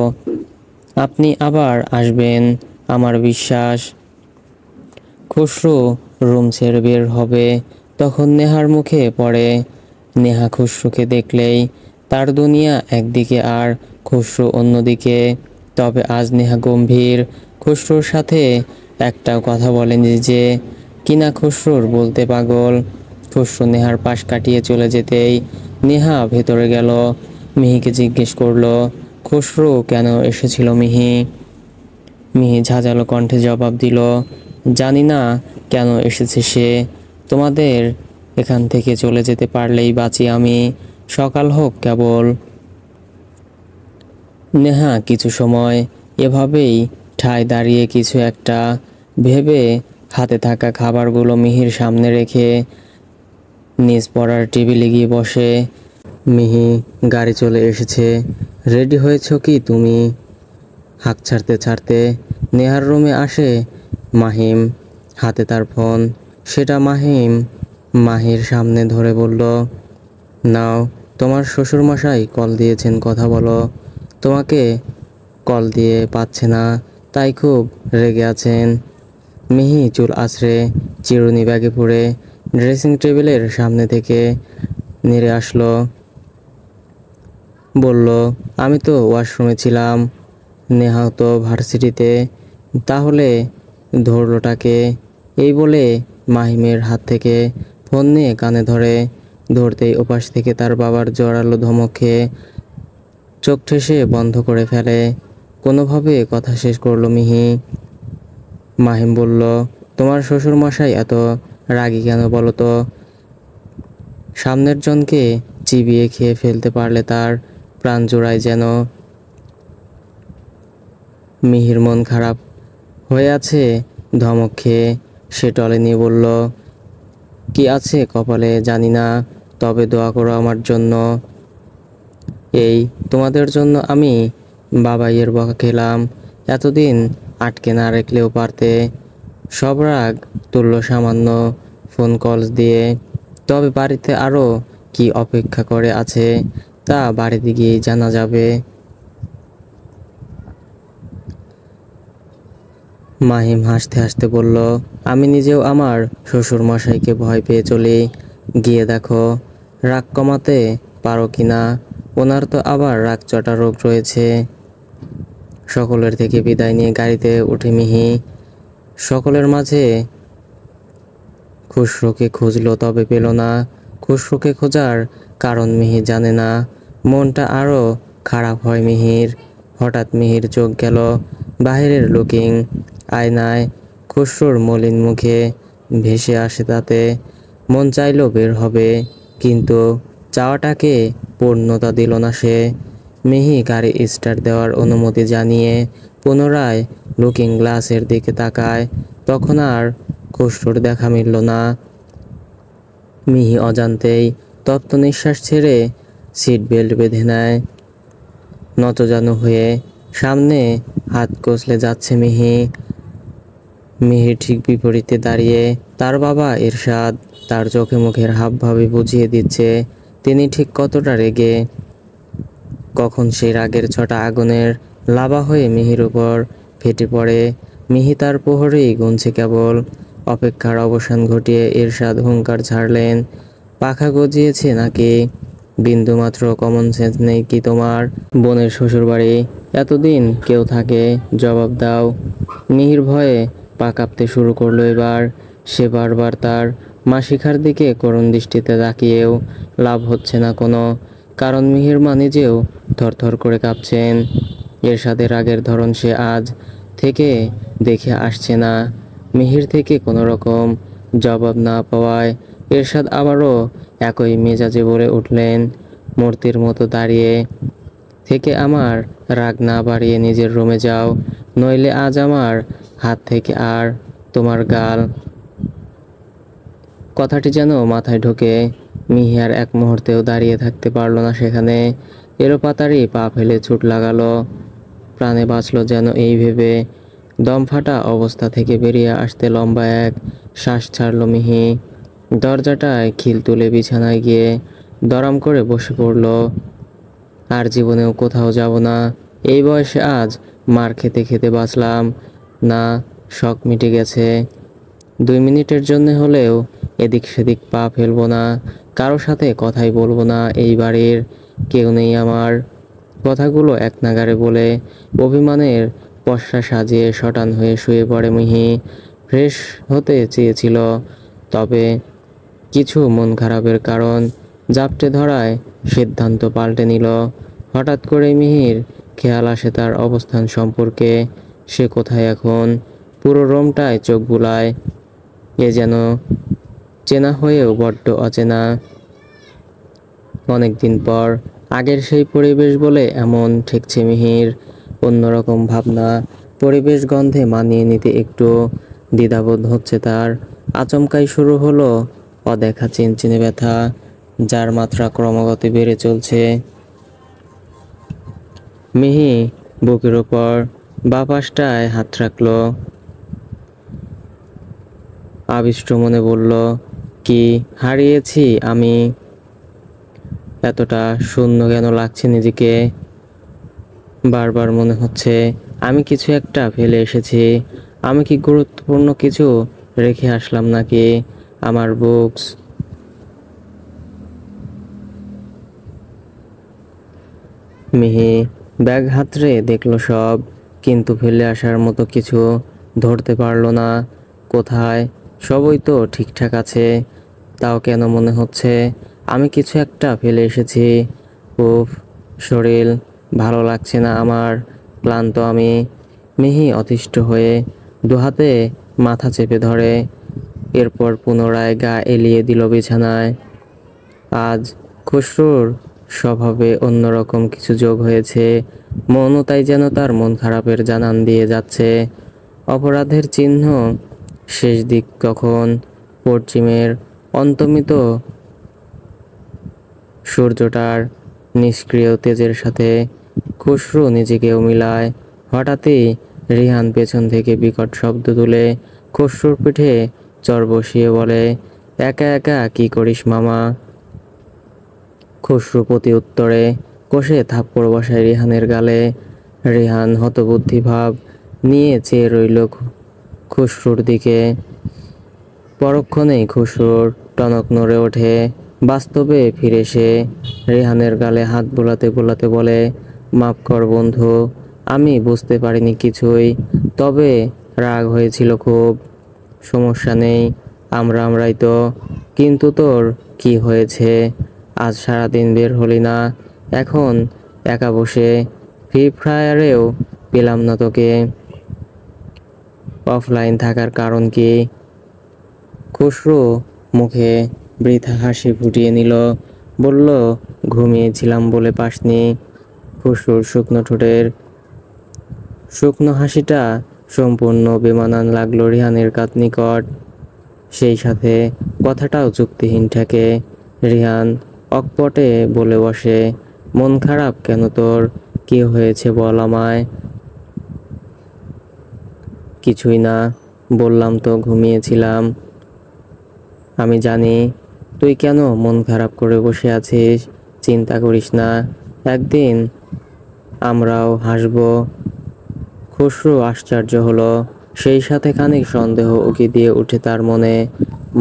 আপনি আবার আসবেন, আমার বিশ্বাস। খসরু রুম ছেড়ে বের হবে, তখন নেহার মুখে পড়ে। নেহা খসরুকে দেখলেই তার দুনিয়া একদিকে আর খসরু অন্যদিকে। তবে আজ নেহা গম্ভীর। খসরুর সাথে একটাও কথা বলেনি যে কিনা খসরুর বলতে পাগল। খসরু নেহার পাশ কাটিয়ে চলে যেতেই নেহা ভেতরে গেল। মিহিকে জিজ্ঞেস করলো, খসরু কেন এসেছিল মিহি? মিহি ঝাঁঝালো কণ্ঠে জবাব দিল, জানি না কেন এসেছে সে। তোমাদের এখান থেকে চলে যেতে পারলেই বাঁচি আমি, সকাল হোক কেবল। নেহা কিছু সময় এভাবেই ঠায় দাঁড়িয়ে কিছু একটা ভেবে হাতে থাকা খাবারগুলো মিহির সামনে রেখে নিজ পড়ার টেবিলে গিয়ে বসে। মিহি, গাড়ি চলে এসেছে, রেডি হয়েছো কি তুমি? হাঁক ছাড়তে ছাড়তে নেহার রুমে আসে মাহিম, হাতে তার ফোন। সেটা মাহিম মাহির সামনে ধরে বলল, নাও, তোমার শ্বশুরমশাই কল দিয়েছেন, কথা বলো। তোমাকে কল দিয়ে পাচ্ছে না, তাই খুব রেগে আছেন। মিহি চুল আঁচড়ে চিরুনি ব্যাগে পড়ে ড্রেসিং টেবিলের সামনে থেকে নেড়ে আসলো, বলল, আমি তো ওয়াশরুমে ছিলাম। নেহা তো ভার্সিটিতে, তাহলে ধরলোটাকে? এই বলে মাহিমের হাত থেকে ফোন নিয়ে কানে ধরে। ধরতেই ওপাশ থেকে তার বাবার জোরালো ধমক খেয়ে চোখ ঠেসে বন্ধ করে ফেলে। কোনোভাবে কথা শেষ করলো মিহি। মাহিম বলল, তোমার শ্বশুরমশাই এত রাগী কেন বলো তো? সামনের জনকে চিবিয়ে খেয়ে ফেলতে পারলে তার প্রাণ জোড়ায় যেন। মিহির মন খারাপ হয়ে আছে ধমক খেয়ে। সে টলেনি, বলল, কি আছে কপালে জানি না, তবে দোয়া করো আমার জন্য। এই তোমাদের জন্য আমি বাবাইয়ের বকা খেলাম। এতদিন আটকে না রাখলেও পারতে। সব রাগ তুলল সামান্য ফোন কলস দিয়ে। তবে বাড়িতে আরও কি অপেক্ষা করে আছে তা বাড়িতে গিয়েই জানা যাবে। মাহিম হাসতে হাসতে বলল, আমি নিজেও আমার শ্বশুর মশাইকে ভয় পেয়ে চলি। গিয়ে দেখো রাগ কমাতে পারো কিনা। ওনার তো আবার রাগ চটা রোগ রয়েছে। সকলের থেকে বিদায় নিয়ে গাড়িতে উঠে মিহি সকলের মাঝে খুশরুকে খুঁজল, তবে পেল না। খুশরুকে খোঁজার কারণ মিহি জানে না। মনটা আরও খারাপ হয় মিহির। হঠাৎ মিহির চোখ গেল বাহিরের লুকিং আয়নায়। খুশরুর মলিন মুখে ভেসে আসে তাতে। মন চাইল বের হবে, কিন্তু চাওয়াটাকে পূর্ণতা দিল না সে। মিহি গাড়ি স্টার্ট দেওয়ার অনুমতি জানিয়ে পুনরায় লুকিং গ্লাসের দিকে তাকায়। তখন আর খুশরুর দেখা মিলল না। মিহি অজান্তেই তপ্ত নিঃশ্বাস ছেড়ে সিট বেল্ট বেঁধে নেয়। নতজানু হয়ে সামনে হাত কষলে যাচ্ছে মিহি। মিহির ঠিক বিপরীতে দাঁড়িয়ে তার বাবা ইরশাদ। তার চোখে মুখের হাবভাবে বুঝিয়ে দিচ্ছে তিনি ঠিক কতটা রেগে। কখন সেই রাগের ছটা আগুনের লাভা হয়ে মিহির উপর ফেটে পড়ে। মিহি তার প্রহরেই গুনছে কেবল। অপেক্ষার অবসান ঘটিয়ে ইরশাদ হুঙ্কার ছাড়লেন, পাখা গজিয়েছে নাকি? বিন্দুমাত্র কমন সেন্স নেই কি তোমার? বোনের শ্বশুরবাড়ি এতদিন কেউ থাকে? জবাব দাও। মিহির ভয়ে পা কাঁপতে শুরু করলো এবার। সে বারবার তার মাসিখার দিকে করুণ দৃষ্টিতে তাকিয়েও লাভ হচ্ছে না কোনো, কারণ মিহির মা নিজেও থরথর করে কাঁপছেন। এরশাদের রাগের ধরন সে আজ থেকে দেখে আসছে না। মিহির থেকে কোনো রকম জবাব না পাওয়ায় এরশাদ আবারও একই মেজাজে বলে উঠলেন, মূর্তির মতো দাঁড়িয়ে থেকে আমার রাগ না বাড়িয়ে নিজের রুমে যাও, নইলে আজ আমার হাত থেকে আর তোমার গাল। কথাটি যেন মাথায় ঢোকে। মিহি আর এক মুহূর্তেও দাঁড়িয়ে থাকতে পারল না সেখানে। এলোপাতাড়ি পা ফেলে ছুট লাগালো। প্রাণে বাঁচল যেন এই ভেবে। দম ফাটা অবস্থা থেকে বেরিয়ে আসতে লম্বা এক শ্বাস ছাড়ল মিহি। দরজাটায় খিল তুলে বিছানায় গিয়ে দরাম করে বসে পড়ল। আর জীবনেও কোথাও যাব না। এই বয়সে আজ মার খেতে খেতে বাঁচলাম না, শখ মিটে গেছে। 2 মিনিটের জন্য হলেও এদিক সেদিক পা ফেলবো না। কারো সাথে কথাই বলবো না। এই বাড়ির কেউ নেই আমার। কথাগুলো এক নাগাড়ে বলে অভিমানের পসরা সাজিয়ে শটান হয়ে শুয়ে পড়ে মিহি। ফ্রেশ হতে চেয়েছিল, তবে কিছু মন খারাপের কারণ জাপটে ধরায় সিদ্ধান্ত পাল্টে নিল। হঠাৎ করে মিহির খেয়াল আসে তার অবস্থান সম্পর্কে। সে কোথায় এখন? পুরো রুমটায় চোখ বুলায়। এ যেন চেনা হয়েও বড্ড অচেনা। অনেকদিন পর আগের সেই পরিবেশ বলে এমন ঠেকছে মিহির। অন্যরকম ভাবনা, পরিবেশ, গন্ধে মানিয়ে নিতে একটু দ্বিধাবোধ হচ্ছে তার। আচমকাই শুরু হলো অদেখা চিনচিনে ব্যথা, যার মাত্রা ক্রমাগত বেড়ে চলছে। মিহি বুকের ওপর বাঁ পাশটায় হাত রাখলো। আবিষ্ট মনে বলল, কি হারিয়েছি আমি? এতটা শূন্য কেন লাগছে নিজেকে? বারবার মনে হচ্ছে আমি কিছু একটা ফেলে এসেছি। আমি কি গুরুত্বপূর্ণ কিছু রেখে আসলাম নাকি? আমার বুকস। মিহি ব্যাগ হাতড়ে দেখলো সব, কিন্তু ফেলে আসার মতো কিছু ধরতে পারলো না। কোথায়? সবই তো ঠিকঠাক আছে, তাও কেন মনে হচ্ছে আমি কিছু একটা ফেলে এসেছি। উফ, শরীর ভালো লাগছে না আমার, ক্লান্ত আমি। মিহি অতিষ্ঠ হয়ে দুহাতে মাথা চেপে ধরে, এরপর পুনরায় গা এলিয়ে দিল বিছানায়। আজ খুশরুর স্বভাবে অন্যরকম কিছু যোগ হয়েছে। মৌনতাই যেন তার মন খারাপের জানান দিয়ে যাচ্ছে। অপরাধের চিহ্ন শেষ দিক কখন? পশ্চিমের অন্তমিত সূর্যটার নিষ্ক্রিয় তেজের সাথে খুসরু নিজেকেও মিলায়। হঠাৎই রিহান পেছন থেকে বিকট শব্দ তুলে খুসরুর পিঠে চড় বসিয়ে বলে, একা একা কি করিস মামা? খুসরু প্রতি উত্তরে কষে থাপ্পড় বসায় রিহানের গালে। রিহান হতবুদ্ধি ভাব নিয়ে চেয়ে রইল খুসরুর দিকে। পরক্ষণেই খুসরুর টনক নড়ে ওঠে। বাস্তবে ফিরে সে রিহানের গালে হাত বোলাতে বোলাতে বলে, মাফ কর বন্ধু, আমি বুঝতে পারিনি কিছুই, তবে রাগ হয়েছিল খুব। সমস্যা নেই, আমরাই তো। কিন্তু তোর কি হয়েছে? আজ সারাদিন বের হলি না, এখন একা বসে ফ্রি ফায়ারেও পেলাম না তোকে। অফলাইন থাকার কারণ কি? খুসরু মুখে বৃথা হাসি ফুটিয়ে নিল, বলল, ঘুমিয়েছিলাম বলে পাসনি। খুসরুর শুকনো ঠোঁটের শুকনো হাসিটা সম্পূর্ণ বেমানান লাগলো রিহানের নিকট। সেই সাথে কথাটাও যুক্তিহীন ঠেকে। রিহান অকপটে বলে বসে, মন খারাপ কেন তোর? কি হয়েছে বল আমায়। কিছুই না, বললাম তো ঘুমিয়েছিলাম। আমি জানি তুই কেন মন খারাপ করে বসে আছিস। চিন্তা করিস না, একদিন আমরাও হাসবো। খুসরু আশ্চর্য হলো, সেই সাথে খানিক সন্দেহ উকি দিয়ে উঠে তার মনে।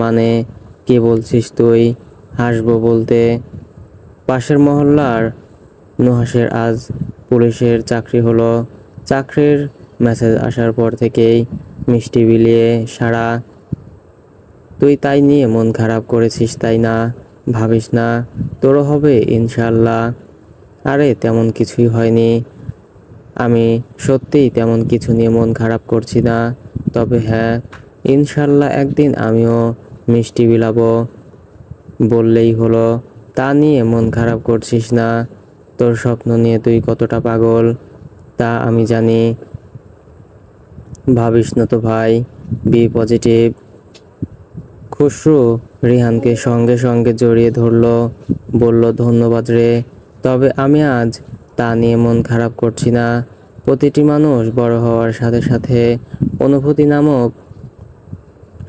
মানে, কি বলছিস তুই? হাসবো বলতে? পাশের মহল্লার নুহাসের আজ পুলিশের চাকরি হলো। চাকরির মেসেজ আসার পর থেকেই মিষ্টি বিলিয়ে সারা। তুই তাই নিয়ে মন খারাপ করেছিস তাই না? ভাবিস না, তোরও হবে ইনশাল্লাহ। আরে তেমন কিছুই হয়নি, আমি সত্যিই তেমন কিছু নিয়ে মন খারাপ করছি না। তবে হ্যাঁ, ইনশাল্লাহ একদিন আমিও মিষ্টি বিলাবো বললেই হলো। তা নিয়ে মন খারাপ করছিস না। তোর স্বপ্ন নিয়ে তুই কতটা পাগল তা আমি জানি। ভাবিস না তো ভাই, বি পজিটিভ। খুসরু রিহানকে সঙ্গে সঙ্গে জড়িয়ে ধরলো, বলল, ধন্যবাদ রে, তবে আমি আজ তা নিয়ে মন খারাপ করছি না। প্রতিটি মানুষ বড় হওয়ার সাথে সাথে অনুভূতি নামক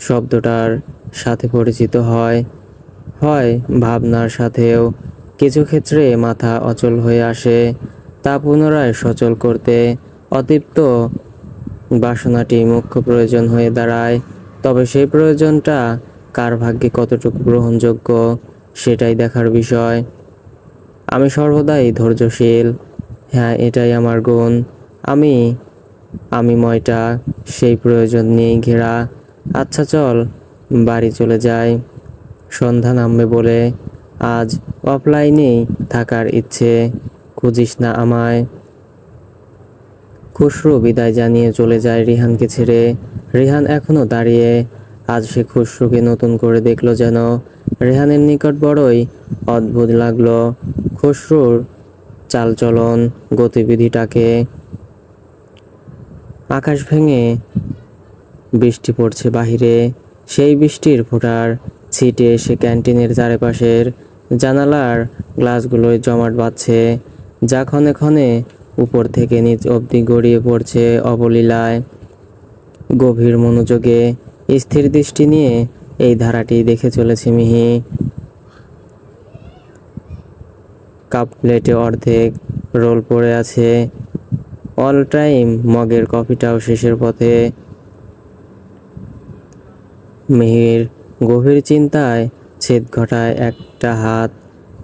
শব্দটার সাথে পরিচিত হয়, হয় ভাবনার সাথেও। কিছু ক্ষেত্রে মাথা অচল হয়ে আসে, তা পুনরায় সচল করতে অতৃপ্ত বাসনাটি মুখ্য প্রয়োজন হয়ে দাঁড়ায়। তবে সেই প্রয়োজনটা কার ভাগ্যে কতটুকু গ্রহণযোগ্য সেটাই দেখার বিষয়। আমি সর্বদাই ধৈর্যশীল। হ্যাঁ, এটাই আমার গুণ। আমি ময়টা সেই প্রয়োজন নিয়েই ঘেরা। আচ্ছা চল, বাড়ি চলে যাই, সন্ধ্যা নামবে বলে। আজ অফলাইনেই থাকার ইচ্ছে, খুঁজিস না আমায়। খুসরু বিদায় জানিয়ে চলে যায় রিহানকে ছেড়ে। রিহান এখনো দাঁড়িয়ে। আজ সে খুসরুকে নতুন করে দেখলো যেন। রেহানের নিকট বড়ই অদ্ভুত লাগলো খুসরুর চালচলন, গতিবিধিটাকে। আকাশ ভেঙে বৃষ্টি পড়ছে বাহিরে। সেই বৃষ্টির ফোঁটার ছিটে এসে ক্যান্টিনের চারপাশের জানালার গ্লাসগুলোয় জমাট বাঁধছে, যা ক্ষণে ক্ষণে উপর থেকে নিচ অবধি গড়িয়ে পড়ছে অবলীলায়। গভীর মনোযোগে স্থির দৃষ্টি নিয়ে এই ধারাটি দেখে চলেছে মিহি। কাপ প্লেটে অর্ধেক রোল পড়ে আছে। অল টাইম মগের কফিটাও শেষের পথে। মিহির গভীর চিন্তায় ছেদ ঘটায় একটা হাত,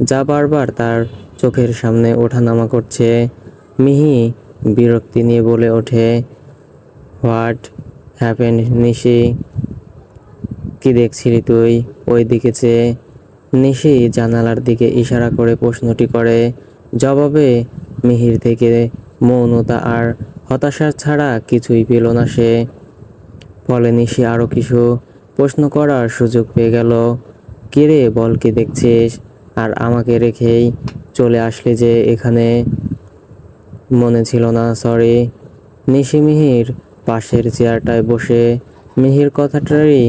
যা বারবার তার চোখের সামনে ওঠানামা করছে। মিহি বিরক্তি নিয়ে বলে ওঠে, হোয়াট হ্যাপেন্ড নিশি? কি দেখছিলি তুই ওই দিকে চেয়ে? নিশি জানালার দিকে ইশারা করে প্রশ্নটি করে। জবাবে মিহির থেকে মৌনতা আর হতাশা ছাড়া কিছুই পেল না সে। ফলে নিশি আরও কিছু প্রশ্ন করার সুযোগ পেয়ে গেল। কিরে, বল কি দেখছিস? আর আমাকে রেখেই চলে আসলি যে এখানে? মনে ছিল না, সরি। নিশি মিহির পাশের চেয়ারটায় বসে মিহির কথাটারই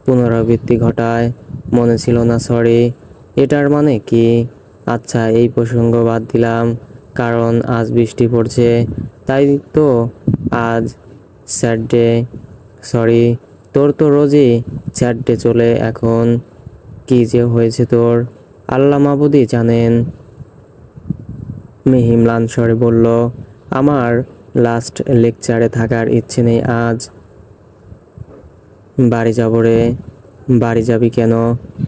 পুনরাবৃত্তি ঘটায়। মনে ছিল না, সরি। এটার মানে কি? আচ্ছা, এই প্রসঙ্গ বাদ দিলাম। কারণ আজ বৃষ্টি পড়ছে, তাই তো আজ স্যাড ডে। সরি, তোর তো রোজই স্যাড ডে চলে, এখন কি যে হয়েছে তোর আল্লাহ মাবুদই জানেন। মিহি ম্লান স্বরে বলল, আমার লাস্ট লেকচারে থাকার ইচ্ছে নেই আজ। বাড়ি যাব রে। বাড়ি যাবি কেন?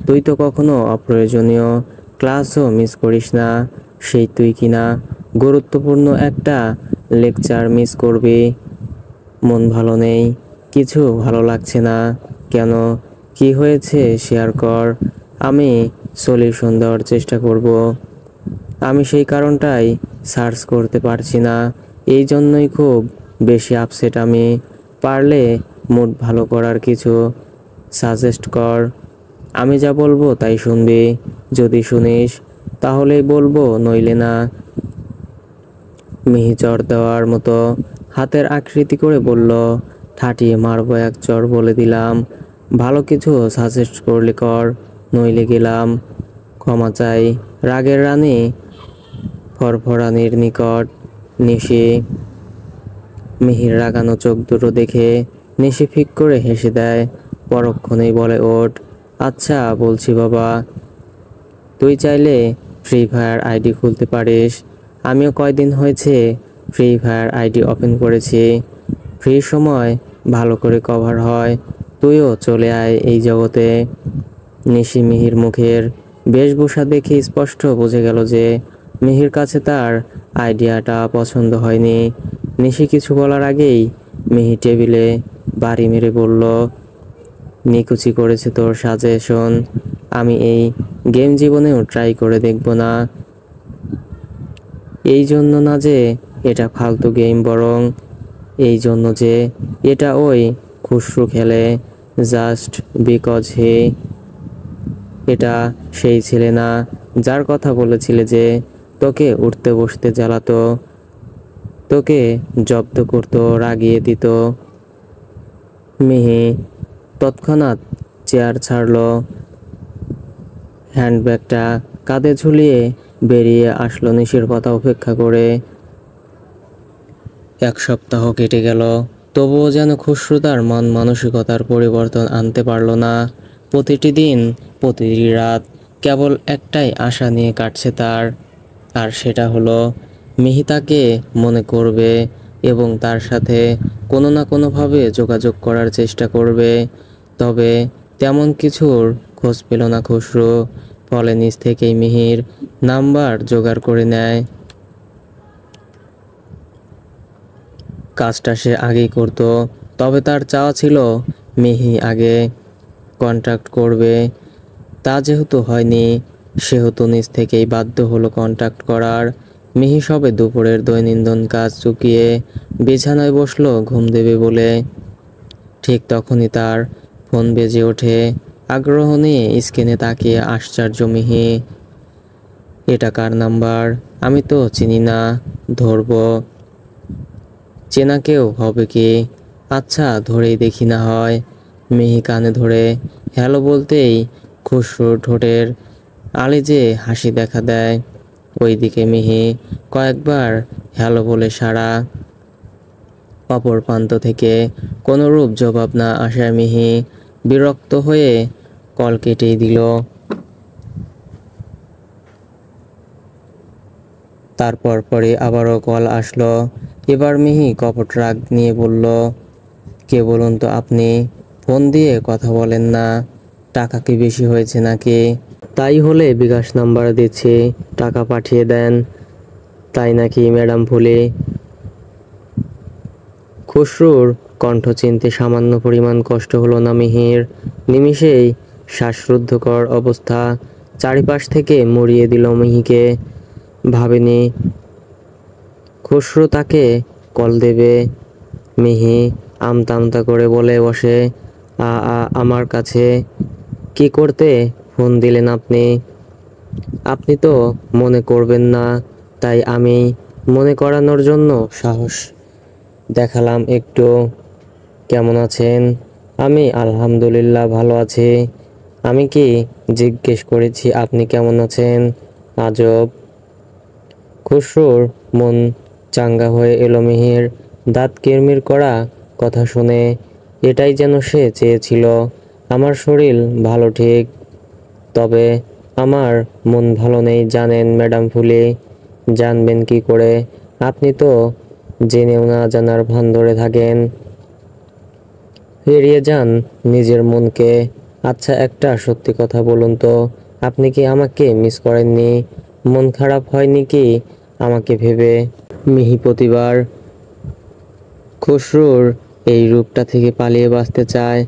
তুই তো কখনো অপ্রয়োজনীয় ক্লাসও মিস করিস না, সেই তুই কিনা গুরুত্বপূর্ণ একটা লেকচার মিস করবি। মন ভালো নেই, কিছু ভালো লাগছে না। কেন, কি হয়েছে শেয়ার কর, আমি সলিউশন দেওয়ার চেষ্টা করব। আমি সেই কারণটাই সার্চ করতে পারছি না, এই জন্যই খুব বেশি আপসেট আমি। পারলে মুড ভালো করার কিছু সাজেস্ট কর। আমি যা বলবো তাই শুনবি, যদি শুনিস তাহলেই বলবো, নইলে না। মিহি চর দেওয়ার মতো হাতের আকৃতি করে বলল, ঠাটিয়ে মারবো এক চর বলে দিলাম। ভালো কিছু সাজেস্ট করলে কর, নইলে গেলাম। ক্ষমা চাই রাগের রানী ফরফরানির নিকট। নিশি। মিহির রাগানো চোখ দুটো দেখে নিশি ফিক করে হেসে দেয়, পরক্ষণেই বলে, ওঠ। আচ্ছা বলছি বাবা, তুই চাইলে ফ্রি ফায়ার আইডি খুলতে পারিস। আমিও কয়দিন হয়েছে ফ্রি ফায়ার আইডি ওপেন করেছি। ফ্রি সময় ভালো করে কভার হয়, তুইও চলে আয় এই জগতে। নিশি মিহির মুখের বেশভূষা দেখে স্পষ্ট বুঝে গেল যে মিহির কাছে তার আইডিয়াটা পছন্দ হয়নি। নিশি কিছু বলার আগেই মিহি টেবিলে বাড়ি মেরে বলল, নিকুচি করেছে তোর সাজেশন। আমি এই গেম জীবনেও ট্রাই করে দেখব না। এই জন্য না যে এটা ফালতু গেম, বরং এই জন্য যে এটা ওই খুসরু খেলে, জাস্ট বিকজ হে। এটা সেই ছেলে না যার কথা বলেছিলে যে তোকে উঠতে বসতে জ্বালাতো, তোকে জব্দ করতো, রাগিয়ে দিত। মিহি তৎক্ষণাৎ চেয়ার ছাড়লো, হ্যান্ডব্যাগটা কাঁধে ঝুলিয়ে বেরিয়ে আসলো নিশির কথা উপেক্ষা করে। 1 সপ্তাহ কেটে গেল, তবুও যেন খুসরু তার মন মানসিকতার পরিবর্তন আনতে পারল না। প্রতিটি দিন, প্রতিটি রাত কেবল একটাই আশা নিয়ে কাটছে তার, আর সেটা হলো মিহি তাকে মনে করবে এবং তার সাথে কোনো না কোনোভাবে যোগাযোগ করার চেষ্টা করবে। তবে তেমন কিছুর খোঁজ পেল না খুসরু, ফলে নিজ থেকেই মিহির নাম্বার জোগাড় করে নেয়। কাজটা সে আগেই করত, তবে তার চাওয়া ছিল মিহি আগে কন্ট্যাক্ট করবে। তা যেহেতু হয়নি, সেহেতু নিজ থেকেই বাধ্য হলো কন্ট্যাক্ট করার। মিহি সবে দুপুরের দৈনন্দিন কাজ চুকিয়ে বিছানায় বসলো ঘুম দেবে বলে। ঠিক তখনই তার ফোন বেজে ওঠে। আগ্রহ নিয়ে স্ক্রিনে তাকিয়ে আশ্চর্য মিহি। এটা কার নাম্বার? আমি তো চিনি না, ধরবো। চেনা কেউ হবে কি? আচ্ছা ধরেই দেখি না হয়। মিহি কানে ধরে হ্যালো বলতেই খুসরুর ঠোঁটের আলিজে হাসি দেখা দেয়। ওইদিকে মিহি কয়েকবার হ্যালো বলে সাড়া। অপর প্রান্ত থেকে কোনোরূপ জবাব না আসায় মিহি বিরক্ত হয়ে কল কেটেই দিল। তারপর পরে আবারও কল আসলো। এবার মিহি কপট রাগ নিয়ে বলল, কে বলুন তো আপনি? ফোন দিয়ে কথা বলেন না, টাকা কি বেশি হয়েছে নাকি? তাই হলে বিকাশ নাম্বার দিচ্ছি, টাকা পাঠিয়ে দেন। তাই নাকি ম্যাডাম ফুলি? খুসরুর কণ্ঠ চিনতে সামান্য পরিমাণ কষ্ট হলো না মিহির। নিমিষেই শ্বাসরুদ্ধকর অবস্থা চারিপাশ থেকে মুড়িয়ে দিল মিহিকে। ভাবেনি খুসরু তাকে কল দেবে। মিহি আমতা আমতা করে বলে বসে, আমার কাছে? কি করতে ফোন দিলেন আপনি? আপনি তো মনে করবেন না, তাই আমি মনে করানোর জন্য সাহস দেখালাম একটু। কেমন আছেন? আমি আলহামদুলিল্লাহ ভালো আছি। আমি কি জিজ্ঞেস করেছি আপনি কেমন আছেন? আজব। খুসরুর মন চাঙ্গা হয়ে এলো মিহির দাঁত কিরমির করা কথা শুনে। এটাই যেন সে চেয়েছিল। আমার শরীর ভালো ঠিক, তবে আমার মন ভালো নেই জানেন ম্যাডাম ফুলি। জানবেন কি করে? আপনি তো জেনেও না জানার ভান ধরে থাকেন, এড়িয়ে যান নিজের মনকে। আচ্ছা, একটা সত্যি কথা বলুন তো, আপনি কি আমাকে মিস করেননি? মন খারাপ হয়নি কি আমাকে ভেবে? মিহি প্রতিবার খসরুর এই রূপটা থেকে পালিয়ে বাঁচতে চায়।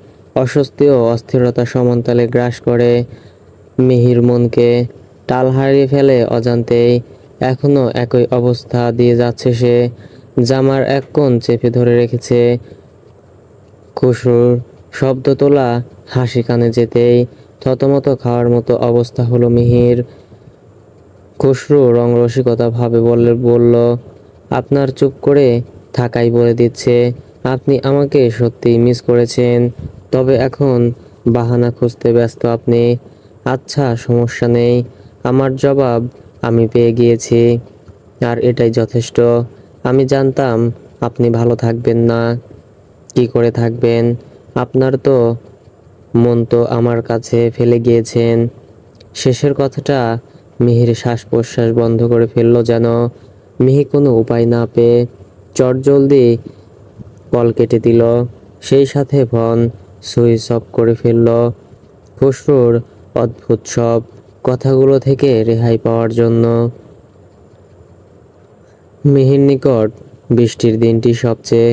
অস্বস্তি ও অস্থিরতা সমানতালে গ্রাস করে মিহির মনকে, টাল হারিয়ে ফেলে অজান্তেই। এখনো একই অবস্থা দিয়ে যাচ্ছে সে, জামার এক কোণ চেপে ধরে রেখেছে। খসরুর শব্দ তোলা হাসি কানে যেতেই থতমত খাওয়ার মতো অবস্থা হলো মিহির। খসরু রসিকতা ভাবে বলল, আপনার চুপ করে থাকাই বলে দিচ্ছে আপনি আমাকে সত্যিই মিস করেছেন। তবে এখন বাহানা খুঁজতে ব্যস্ত আপনি। আচ্ছা, সমস্যা নেই, আমার জবাব আমি পেয়ে গিয়েছি, আর এটাই যথেষ্ট। আমি জানতাম আপনি ভালো থাকবেন না। কি করে থাকবেন? আপনার তো মন তো আমার কাছে ফেলে গিয়েছেন। শেষের কথাটা মিহির শ্বাস প্রশ্বাস বন্ধ করে ফেলল যেন। মিহি কোনো উপায় না পেয়ে চটজলদি কল কেটে দিল, সেই সাথে ফোন সুইচ অফ করে ফেলল। খসরুর অদ্ভুত সব কথাগুলো থেকে রেহাই পাওয়ার জন্য মিহির নিকট বৃষ্টির দিনটি সবচেয়ে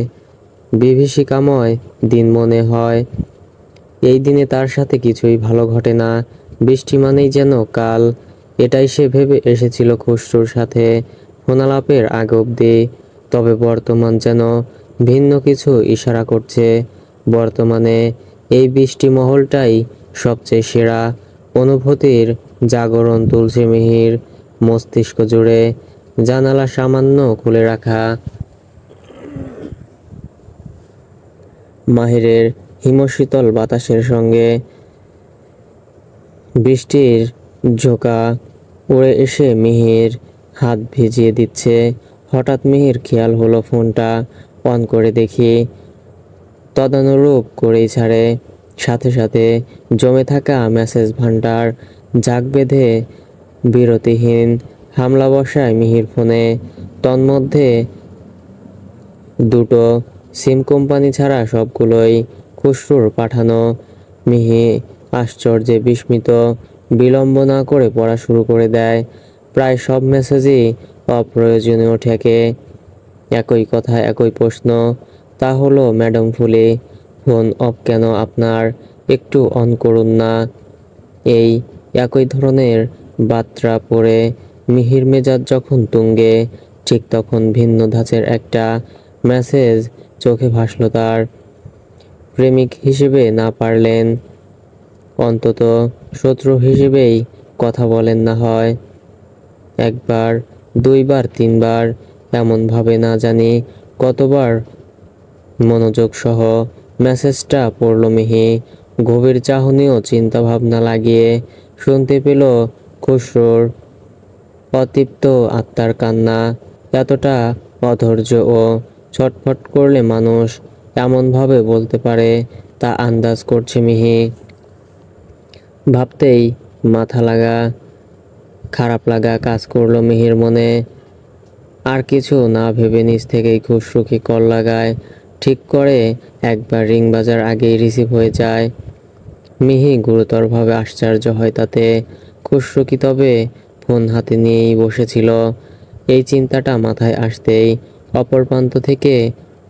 বিভীষিকাময় দিন মনে হয়। এই দিনে তার সাথে কিছুই ভালো ঘটে না। বৃষ্টি মানেই যেন কাল, এটাই সে ভেবে এসেছিল খসরুর সাথে ফোনালাপের আগ অব্দি। তবে বর্তমান যেন ভিন্ন কিছু ইশারা করছে। বর্তমানে এই বৃষ্টি মহলটাই সবচেয়ে সেরা। অনুভূতির জাগরণ তুলছে মিহির মস্তিষ্ক জুড়ে। জানালা সামান্য খুলে রাখা, মাহিরের হিমশীতল বাতাসের সঙ্গে বৃষ্টির ঝোঁকা উড়ে এসে মিহির হাত ভিজিয়ে দিচ্ছে। হঠাৎ মিহির খেয়াল হলো ফোনটা অন করে দেখি, তদানুরূপ করেই ছাড়ে। সাথে সাথে জমে থাকা মেসেজ ভান্ডার জাগ বেঁধে বিরতিহীন হামলা বসায় মিহির ফোনে। তন্মধ্যে দুটো সিম কোম্পানি ছাড়া সবগুলোই খসরুর পাঠানো। মিহি আশ্চর্যে বিস্মিত, বিলম্ব না করে পড়া শুরু করে দেয়। প্রায় সব মেসেজই অপ্রয়োজনীয় ঠেকে। একই কথা, একই প্রশ্ন, তা হলো ম্যাডাম ফুলি, ফোন অফ কেন আপনার? একটু অন করুন না। এই একই ধরনের বার্তা পড়ে মিহির মেজাজ যখন তুঙ্গে, ঠিক তখন ভিন্ন ধাঁচের একটা মেসেজ চোখে ভাসল তার। প্রেমিক হিসেবে না পারলেন, অন্তত শত্রু হিসেবেই কথা বলেন না হয়। একবার, দুইবার, তিনবার, এমনভাবে না জানি কতবার মনোযোগ সহ মেসেজটা পড়ল মিহি। গভীর চাহনি ও চিন্তা ভাবনা লাগিয়ে শুনতে পেল খসরুর অতৃপ্ত আত্মার কান্না। এতটা অধৈর্য ও ছটফট করলে মানুষ এমনভাবে বলতে পারে তা আন্দাজ করছে মিহি। ভাবতেই মাথা লাগা খারাপ লাগা কাজ করলো মিহির মনে। আর কিছু না ভেবে নিজ থেকেই খসরুকে কল লাগায়। ঠিক করে একবার রিং বাজার আগেই রিসিভ হয়ে যায়। মিহি গুরুতরভাবে আশ্চর্য হয় তাতে। খসরু কি তবে ফোন হাতে নিয়েই বসেছিল? এই চিন্তাটা মাথায় আসতেই অপর প্রান্ত থেকে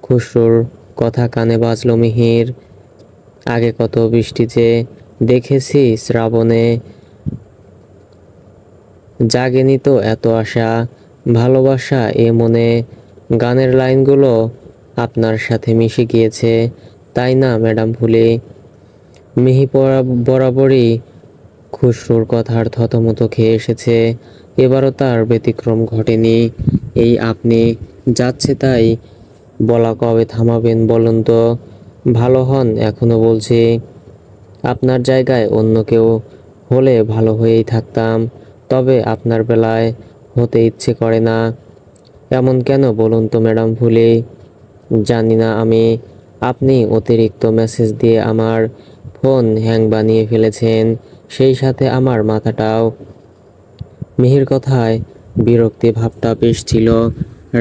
খসরুর কথা কানে বাজল মিহির। আগে কত বৃষ্টি যে দেখেছি শ্রাবণে, জাগেনি তো এত আশা, ভালোবাসা এ মনে। গানের লাইনগুলো আপনার সাথে মিশে গিয়েছে, তাই না ম্যাডাম ফুলি? মিহি বরাবরই খসরুর কথার থতমত খেয়ে এসেছে। এবারও তার ব্যতিক্রম ঘটেনি। এই আপনি যাচ্ছে তাই বলা কবে থামাবেন বলুন তো? ভালো হন, এখনো বলছি। আপনার জায়গায় অন্য কেউ হলে ভালো হয়েই থাকতাম, তবে আপনার বেলায় হতে ইচ্ছে করে না। এমন কেন বলুন তো ম্যাডাম ফুলি? জানি না আমি। আপনি অতিরিক্ত মেসেজ দিয়ে আমার ফোন হ্যাং বানিয়ে ফেলেছেন, সেই সাথে আমার মাথাটাও। মিহির কথায় বিরক্তি ভাবটা বেশ ছিল,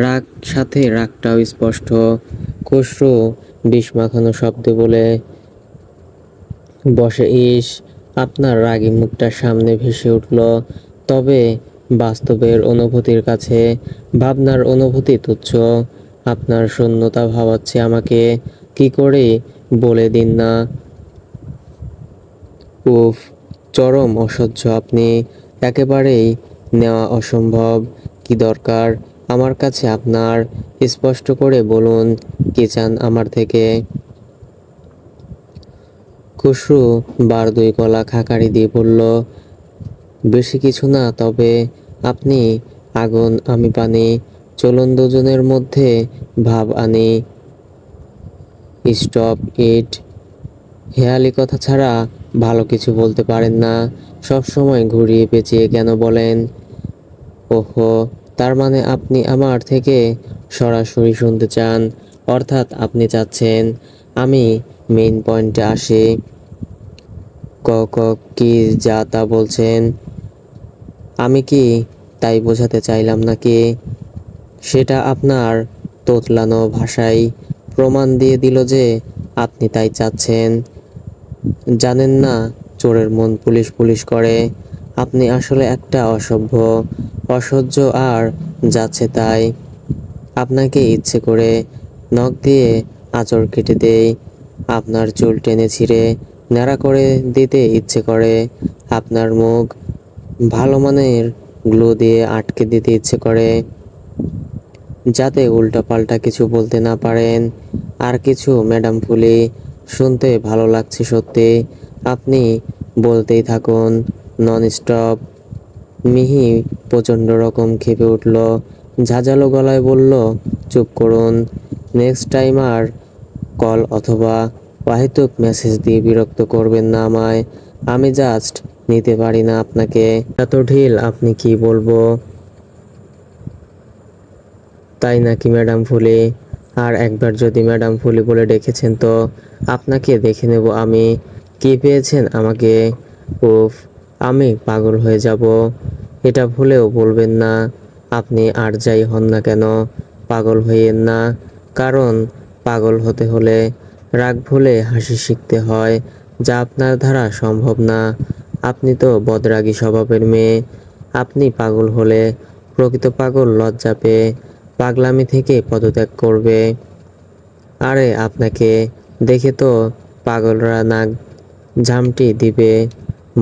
রাগ সাথে রাগটাও স্পষ্ট। খসরু বিষ মাখানো শব্দে বলে বসে, ইস, আপনার রাগী মুখটার সামনে ভেসে উঠল। তবে বাস্তবের অনুভূতির কাছে ভাবনার অনুভূতি তুচ্ছ। আপনার শূন্যতা ভাবাচ্ছে আমাকে। কি করে বলে দিন না। উফ, চরম অসহ্য আপনি। একেবারেই নেওয়া অসম্ভব। কি দরকার আমার কাছে আপনার? স্পষ্ট করে বলুন, কি চান আমার থেকে? খসরু বার দুই গলা খাকারি দিয়ে বলল, বেশি কিছু না, তবে আপনি আগুন আমি পানি, চলুন দুজনের মধ্যে ভাব আনি। Stop it. হেয়ালি কথা ছাড়া ভালো কিছু বলতে পারেন না, সব সময় ঘুরিয়ে পেঁচিয়ে কেন বলেন? ওহো, তার মানে আপনি আমার থেকে সরাসরি শুনতে চান। অর্থাৎ আপনি চাচ্ছেন আমি মেইন পয়েন্টে আসি। ক ক কি যা তা বলছেন? আমি কি তাই বোঝাতে চাইলাম নাকি? সেটা আপনার তোতলানো ভাষাই প্রমাণ দিয়ে দিল যে আপনি তাই চাচ্ছেন। জানেন না, চোরের মন পুলিশ পুলিশ করে। আপনি আসলে একটা অসভ্য, অসহ্য আর যাচ্ছে তাই। আপনাকে ইচ্ছে করে নখ দিয়ে আঁচড় কেটে দেই, আপনার চুল টেনে ছিঁড়ে ন্যাড়া করে দিতে ইচ্ছে করে, আপনার মুখ ভালো মানের গ্লু দিয়ে আটকে দিতে ইচ্ছে করে, যাতে উল্টাপাল্টা কিছু বলতে না পারেন। আর কিছু ম্যাডাম ফুলি, শুনতে ভালো লাগছে সত্যি। আপনি বলতেই থাকুন নন স্টপ। মিহি প্রচণ্ড রকম ক্ষেপে উঠল, ঝাঁঝালো গলায় বলল, চুপ করুন। নেক্সট টাইম আর কল অথবা অহেতুক মেসেজ দিয়ে বিরক্ত করবেন না আমায়। আমি জাস্ট নিতে পারি না আপনাকে। এত ঢিল আপনি কি বলবো? তাই নাকি ম্যাডাম ফুলি? আর একবার যদি ম্যাডাম ফুলি বলে ডেকেছেন তো আপনাকে দেখে নেব আমি। কি পেয়েছেন আমাকে? উফ, আমি পাগল হয়ে যাব। এটা ভুলেও বলবেন না। আপনি আর যাই হন না কেন, পাগল হইয়েন না। কারণ পাগল হতে হলে রাগ ভুলে হাসি শিখতে হয়, যা আপনার দ্বারা সম্ভব না। আপনি তো বদরাগী স্বভাবের মেয়ে। আপনি পাগল হলে প্রকৃত পাগল লজ্জা পেয়ে পাগলামি থেকে পদত্যাগ করবে। আরে আপনাকে দেখে তো পাগলরা নাক ঝামটি দিবে,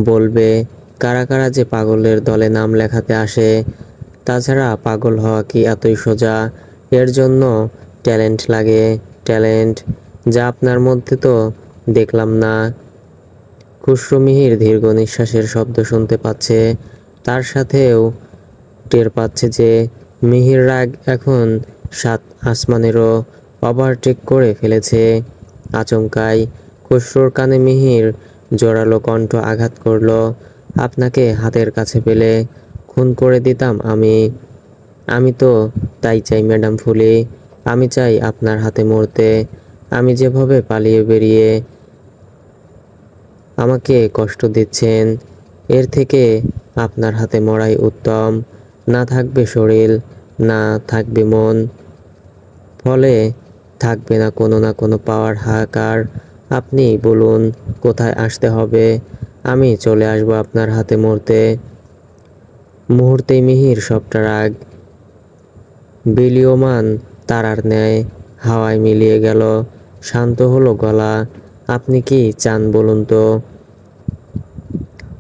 বলবে কারা কারা যে পাগলের দলে নাম লেখাতে আসে। তাছাড়া পাগল হওয়া কি এতই সোজা? এর জন্য ট্যালেন্ট লাগে, ট্যালেন্ট, যা আপনার মধ্যে তো দেখলাম না। খসরু মিহির দীর্ঘ নিঃশ্বাসের শব্দ শুনতে পাচ্ছে, তার সাথেও টের পাচ্ছে যে মিহির রাগ এখন সাত আসমানেরও ওভারটেক করে ফেলেছে। আচমকাই খসরুর কানে মিহির জোরালো কণ্ঠ আঘাত করল, আপনাকে হাতের কাছে পেলে খুন করে দিতাম আমি। আমি তো তাই চাই ম্যাডাম ফুলি। আমি চাই আপনার হাতে মরতে। আমি যেভাবে পালিয়ে বেরিয়ে আমাকে কষ্ট দিচ্ছেন, এর থেকে আপনার হাতে মরাই উত্তম। না থাকবে শরীর, না থাকবে মন, ফলে থাকবে না কোনো পাওয়ার হাহাকার। আপনি বলুন কোথায় আসতে হবে, আমি চলে আসবো আপনার হাতে মরতে। মুহূর্তেই মিহির সবটা রাগ বিলীয়মান তারার ন্যায় হাওয়ায় মিলিয়ে গেল। শান্ত হলো গলা। আপনি কি চান বলুন তো?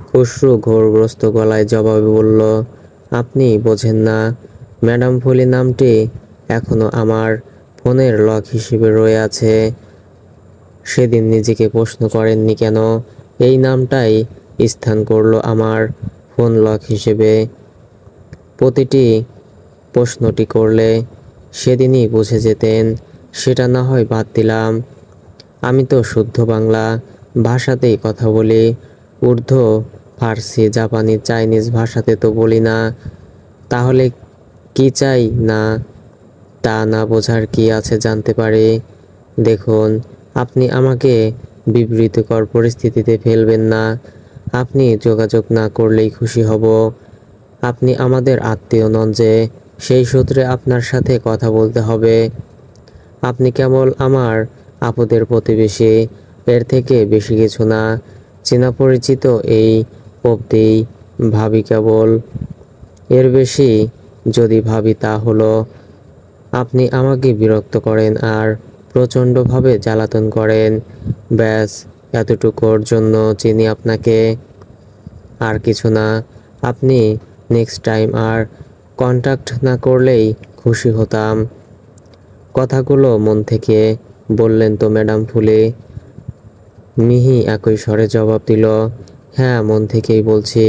খসরু ঘোরগ্রস্ত গলায় জবাবে বলল, আপনি বোঝেন না, ম্যাডাম ফুলি নামটি এখনো আমার ফোনের লক হিসেবে রয়ে আছে। সেদিন নিজেকে প্রশ্ন করেননি কেন এই নামটাই স্থান করলো আমার ফোন লক হিসেবে? প্রতিটি প্রশ্নটি করলে সেদিনই বুঝে যেতেন। সেটা না হয় বাদ দিলাম, আমি তো শুদ্ধ বাংলা ভাষাতেই কথা বলি, উর্দু, ফার্সি, জাপানি, চাইনিজ ভাষাতে তো বলি না। তাহলে কি চাই না তা না বোঝার কি আছে জানতে পারি। দেখুন, আপনি আমাকে বিব্রতকর পরিস্থিতিতে ফেলবেন না। আপনি যোগাযোগ না করলেই খুশি হব। আপনি আমাদের আত্মীয় নন যে সেই সূত্রে আপনার সাথে কথা বলতে হবে। আপনি কেবল আমার আপদের প্রতিবেশী, এর থেকে বেশি কিছু না। চেনা পরিচিত এই অবধি ভাবি কেবল। এর বেশি যদি ভাবি তা হলো আপনি আমাকে বিরক্ত করেন আর প্রচণ্ডভাবে জ্বালাতন করেন। ব্যাস এতটুকুর জন্য চিনি আপনাকে, আর কিছু না। আপনি নেক্সট টাইম আর কন্ট্যাক্ট না করলেই খুশি হতাম। কথাগুলো মন থেকে বললেন তো ম্যাডাম ফুলি? মিহি একই স্বরে জবাব দিল, হ্যাঁ, মন থেকেই বলছি।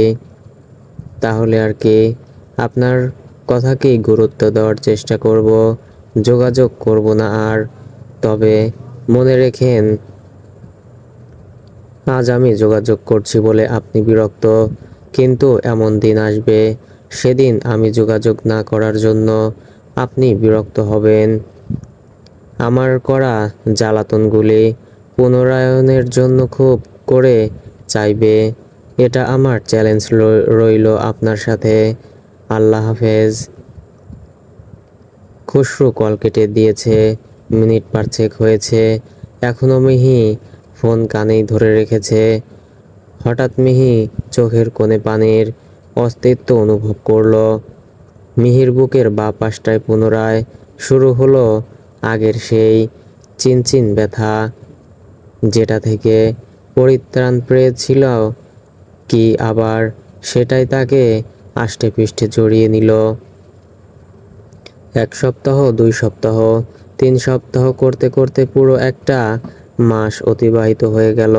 তাহলে আর কি, আপনার কথাকেই গুরুত্ব দেওয়ার চেষ্টা করব, যোগাযোগ করব না আর। তবে মনে রেখেন, আজ আমি যোগাযোগ করছি বলে আপনি বিরক্ত, কিন্তু এমন দিন আসবে সেদিন আমি যোগাযোগ না করার জন্য আপনি বিরক্ত হবেন। আমার করা জ্বালাতনগুলি পুনরায়নের জন্য খুব করে চাইবে। এটা আমার চ্যালেঞ্জ রইল আপনার সাথে। আল্লাহ হাফেজ। খুসরু কল কেটে দিয়েছে। মিনিট 5 হয়েছে, এখনো মিহি ফোন কানেই ধরে রেখেছে। হঠাৎ মিহি চোখের কোণে পানির অস্তিত্ব অনুভব করলো। মিহির বুকের বাঁ পাশটায় পুনরায় শুরু হলো আগের সেই চিনচিন ব্যথা, যেটা থেকে পরিত্রাণ পেয়েছিল কি আবার সেটাই তাকে আষ্টে পৃষ্ঠে জড়িয়ে নিল। 1 সপ্তাহ, 2 সপ্তাহ, 3 সপ্তাহ করতে করতে পুরো একটা মাস অতিবাহিত হয়ে গেল।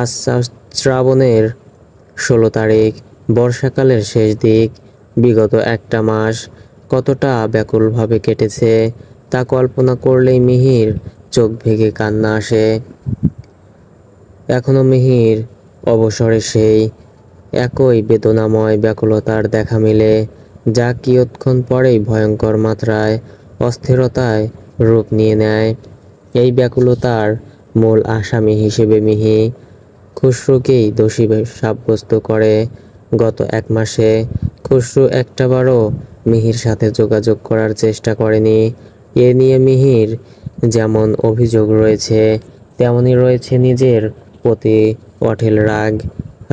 আজ শ্রাবণের 16 তারিখ, বর্ষাকালের শেষ দিক। বিগত একটা মাস কতটা ব্যাকুলভাবে কেটেছে তা কল্পনা করলেই মিহির চোখ ভেঙে কান্না আসে। এখনো মিহির অবসরে সেই একই বেদনাময় ব্যাকুলতার দেখা মেলে, যা কিয়ৎক্ষণ পরেই ভয়ঙ্কর মাত্রায় অস্থিরতায় রূপ নিয়ে নেয়। এই ব্যাকুলতার মূল আসামি হিসেবে মিহি খুসরুকেই দোষী সাব্যস্ত করে। গত 1 মাসে খুসরু একটাবারও মিহির সাথে যোগাযোগ করার চেষ্টা করেনি। এ নিয়ে মিহির যেমন অভিযোগ রয়েছে, তেমনি রয়েছে নিজের প্রতি অঢেল রাগ।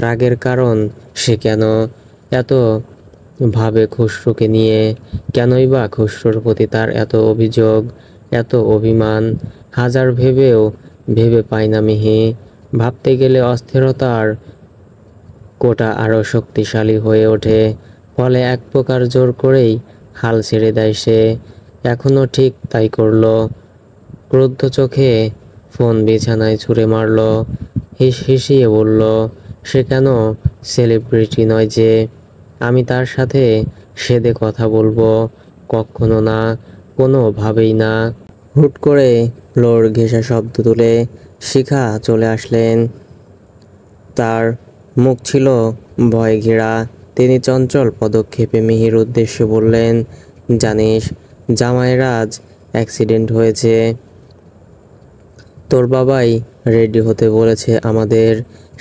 রাগের কারণ, সে কেন এত ভাবে খুসরুকে নিয়ে? কেনই বা খুসরুর প্রতি তার এত অভিযোগ, এত অভিমান? হাজার ভেবেও ভেবে পায় না মিহি। ভাবতে গেলে অস্থিরতার কোটা আরও শক্তিশালী হয়ে ওঠে। ফলে এক প্রকার জোর করেই হাল ছেড়ে দেয় সে। এখনও ঠিক তাই করল। ক্রুদ্ধ চোখে ফোন বিছানায় ছুঁড়ে মারল। হিসিয়ে বলল, সে কেন সেলিব্রিটি নয় যে আমি তার সাথে সেদে কথা বলবো? কখনো না, কোনোভাবেই না। হুট করে ফ্লোর ঘেঁষা শব্দ তুলে শিখা চলে আসলেন। তার মুখ ছিল ভয় ঘেরা। তিনি চঞ্চল পদক্ষেপে মিহির উদ্দেশ্যে বললেন, জানিস, জামাইয়ের আজ অ্যাক্সিডেন্ট হয়েছে। তোর বাবাই রেডি হতে বলেছে আমাদের।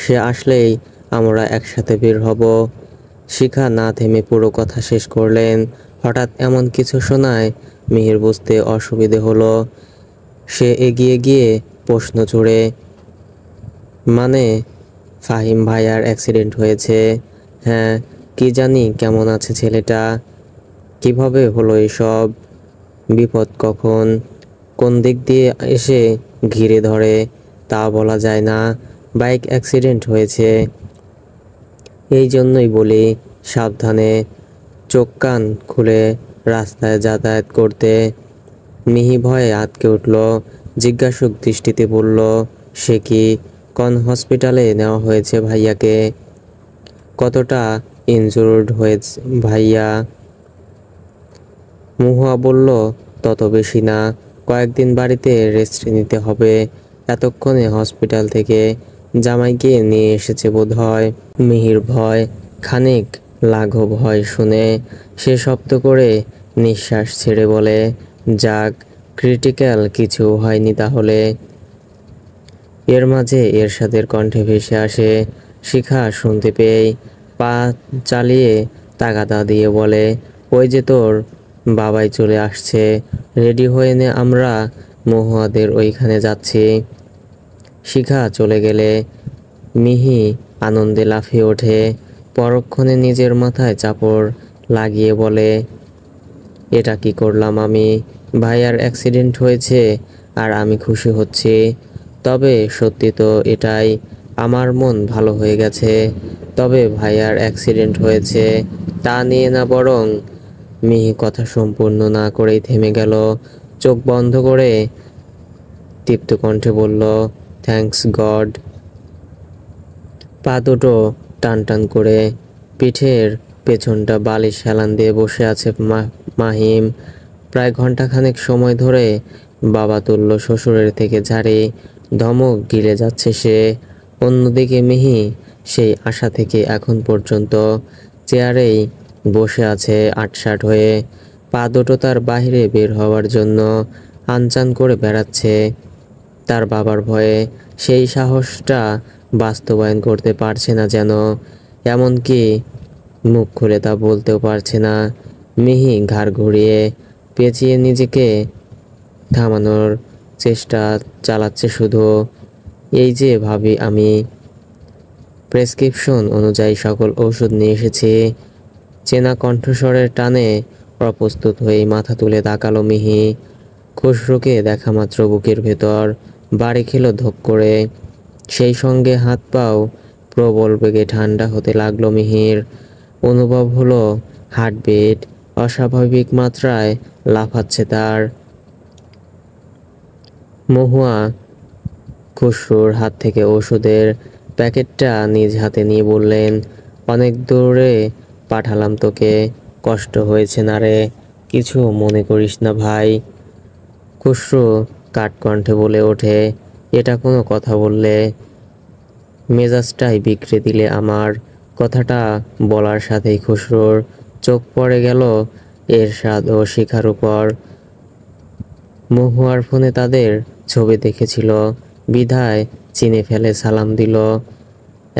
সে আসলেই আমরা একসাথে বের হব। শিখা না থেমে পুরো কথা শেষ করলেন। হঠাৎ এমন কিছু শোনায় মিহির বুঝতে অসুবিধে হলো। সে এগিয়ে গিয়ে প্রশ্ন ছুড়ে, মানে ফাহিম ভাইয়ার অ্যাক্সিডেন্ট হয়েছে? হ্যাঁ, কি জানি কেমন আছে ছেলেটা? কিভাবে হলো এসব? বিপদ কখন, কোন দিক দিয়ে এসে ঘিরে ধরে তা বলা যায় না। বাইক অ্যাক্সিডেন্ট হয়েছে। এই জন্যই বলি সাবধানে, চোখ কান খুলে রাস্তায় যাতায়াত করতে। মিহি ভয়ে আঁতকে উঠল। জিজ্ঞাসুক দৃষ্টিতে বলল, সে কি? কোন হসপিটালে নেওয়া হয়েছে ভাইয়াকে? কতটা ইনজুর্ড হয়েছে ভাইয়া? মুহুয়া বলল, তত বেশি না, কয়েকদিন বাড়িতে রেস্ট নিতে হবে। এতক্ষণে হসপিটাল থেকে জামাইকে নিয়ে এসেছে বোধহয়। মিহির ভয় খানিক লাঘব হয় শুনে সে শব্দ করে নিঃশ্বাস ছেড়ে বলে, যাক, ক্রিটিক্যাল কিছু হয়নি তাহলে। এর মাঝে এরশাদের কণ্ঠে ভেসে আসে। শিখা শুনতে পেয়ে পা চালিয়ে তাগাদা দিয়ে বলে, ওই যে তোর বাবাই চলে আসছে, রেডি হয়ে নে, আমরা মহুয়াদের ওইখানে যাচ্ছি। শিখা চলে গেলে মিহি আনন্দে লাফিয়ে ওঠে। পরক্ষণে নিজের মাথায় চাপড় লাগিয়ে বলে, এটা কি করলাম আমি? ভাইয়ার অ্যাক্সিডেন্ট হয়েছে আর আমি খুশি হচ্ছি। তবে সত্যি তো এটাই, আমার মন ভালো হয়ে গেছে। তবে ভাইয়ার অ্যাক্সিডেন্ট হয়েছে তা নিয়ে না, বরং। মিহি কথা সম্পূর্ণ না করেই থেমে গেল। চোখ বন্ধ করে তৃপ্ত কণ্ঠে বলল, থ্যাঙ্কস গড। পা দুটো টান টান করে পিঠের পেছনটা বালিশ হেলান দিয়ে বসে আছে মাহিম। প্রায় ঘন্টাখানেক সময় ধরে বাবা তুল্য শ্বশুরের থেকে ঝাড়ি ধমক গিলে যাচ্ছে সে। অন্যদিকে মিহি সেই আশা থেকে এখন পর্যন্ত চেয়ারেই বসে আছে আটসাট হয়ে। পা দুটো তার বাইরে বের হওয়ার জন্য আনচান করে বেড়াচ্ছে। তার বাবার ভয়ে সেই সাহসটা বাস্তবায়ন করতে পারছে না যেন, এমনকি মুখ খুলে তা বলতেও পারছে না। মিহি ঘাড় ঘুরিয়ে পেঁচিয়ে নিজেকে থামানোর চেষ্টা চালাচ্ছে শুধু। এই যে ভাবি, আমি প্রেসক্রিপশন অনুযায়ী সকল ওষুধ নিয়ে এসেছি। চেনা কণ্ঠস্বরের টানে অপ্রস্তুত হয়েই মাথা তুলে তাকালো মিহি। খুশরুকে দেখা মাত্র বুকের ভেতর বাড়ি খেলো ধক করে। সেই সঙ্গে হাত পাও প্রবল বেগে ঠান্ডা হতে লাগলো মিহির। অনুভব হলো হার্টবিট অস্বাভাবিক মাত্রায় লাফাচ্ছে তার। মহুয়া খুশরুর হাত থেকে ওষুধের প্যাকেটটা নিজ হাতে নিয়ে বললেন, অনেক দূরে পাঠালাম তোকে, কষ্ট হয়েছে না রে? কিছু মনে করিস না ভাই। খুশরু কাঠকণ্ঠে বলে ওঠে, এটা কোনো কথা বললে? মেজাজটাই বিগড়ে দিলে আমার। কথাটা বলার সাথেই খুশরুর চোখ পড়ে গেল এরশাদ ও শিখার উপর। মহুয়ার ফোনে তাদের ছবি দেখেছিল বিধায় চিনে ফেলে সালাম দিল।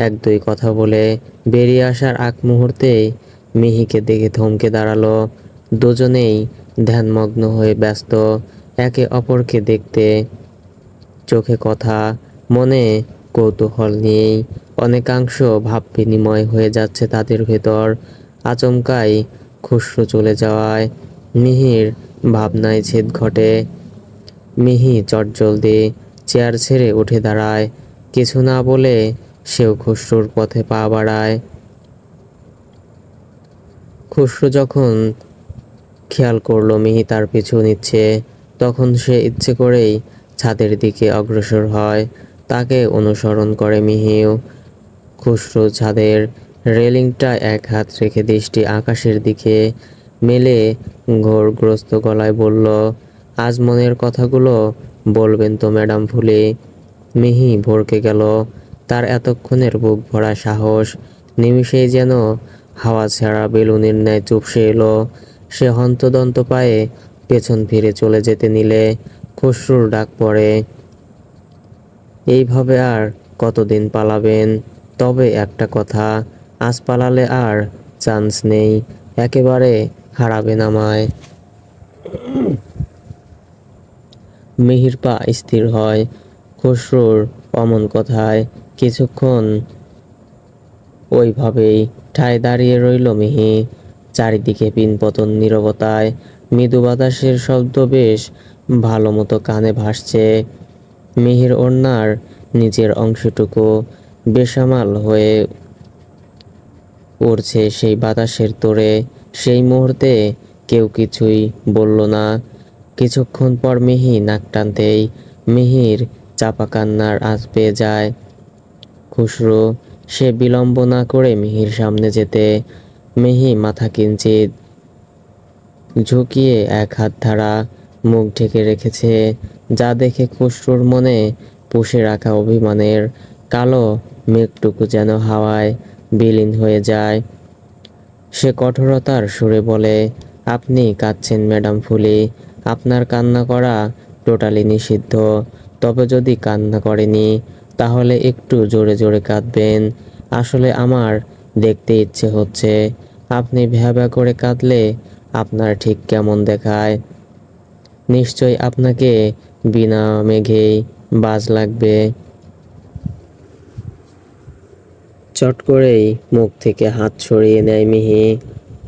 এক দুই কথা বলে বেরিয়ে আসার আগ মুহূর্তেই মিহিকে দেখে থমকে দাঁড়ালো। দুজনেই ধ্যানমগ্ন হয়ে ব্যস্ত একে অপরকে দেখতে। চোখে কথা, মনে কৌতূহল নিয়েই অনেকাংশ ভাব বিনিময় হয়ে যাচ্ছে তাদের ভেতর। আচমকাই খুশরু চলে যাওয়ায় মিহির ভাবনায় ছেদ ঘটে। মিহি চটজলদি চেয়ার ছেড়ে উঠে দাঁড়ায়। কিছু না বলে সেও খুশরুর পথে পা বাড়ায়। খুশরু যখন খেয়াল করলো মিহি তার পিছু নিচ্ছে, তখন সে ইচ্ছে করেই ছাদের দিকে অগ্রসর হয়। তাকে অনুসরণ করে মিহিও। খুশরু ছাদের রেলিংটা এক হাত রেখে দৃষ্টি আকাশের দিকে মেলে ঘোরগ্রস্ত গলায় বলল, আজ মনের কথাগুলো বলবেন তো ম্যাডাম ফুলি? মিহি ভড়কে গেল। তার এতক্ষণের বুক ভরা সাহস নিমিষেই যেন হাওয়া ছাড়া বেলুনের ন্যায় চুপসে এলো। সে হন্তদন্ত পায়ে পেছন ফিরে চলে যেতে নিলে খুশরুর ডাক পড়ে, এইভাবে আর কতদিন পালাবেন? তবে একটা কথা, আজ পালালে আর চান্স নেই, একেবারে হারাবেন আমায়। মিহির পা স্থির হয় খুশরুর অমন কথায়। কিছুক্ষণ ওইভাবেই ঠায় দাঁড়িয়ে রইল মিহি। চারিদিকে পিনপতন নীরবতায় মৃদু বাতাসের শব্দ বেশ ভালো মতো কানে ভাসছে। মিহির ওড়নার নিচের অংশটুকু বেসামাল হয়ে উড়ছে সেই বাতাসের তোড়ে। সেই মুহূর্তে কেউ কিছুই বলল না। কিছুক্ষণ পর মিহি নাক টানতেই মিহির চাপা কান্নার আঁচ পেয়ে যায় খুশরু। সে বিলম্ব না করে মিহির সামনে যেতে মিহি মাথা কিঞ্চিত ঝুঁকিয়ে এক হাত ধারা মুখ ঢেকে রেখেছে, যা দেখে খুশরুর মনে পুষে রাখা অভিমানের কালো মেঘটুকু যেন হাওয়ায় বিলীন হয়ে যায়। সে কঠোরতার সুরে বলে, আপনি কাঁদছেন ম্যাডাম ফুলি, আপনার কান্না করা টোটালি নিষিদ্ধ। তবে যদি কান্না করেনি তাহলে একটু জোরে জোরে কাঁদবেন। আসলে আমার দেখতে ইচ্ছে হচ্ছে আপনি ভ্যাবা করে কাঁদলে আপনার ঠিক কেমন দেখায়। নিশ্চয়ই আপনাকে বিনা মেঘেই বাজ লাগবে। চট করেই মুখ থেকে হাত সরিয়ে নেয় মিহি।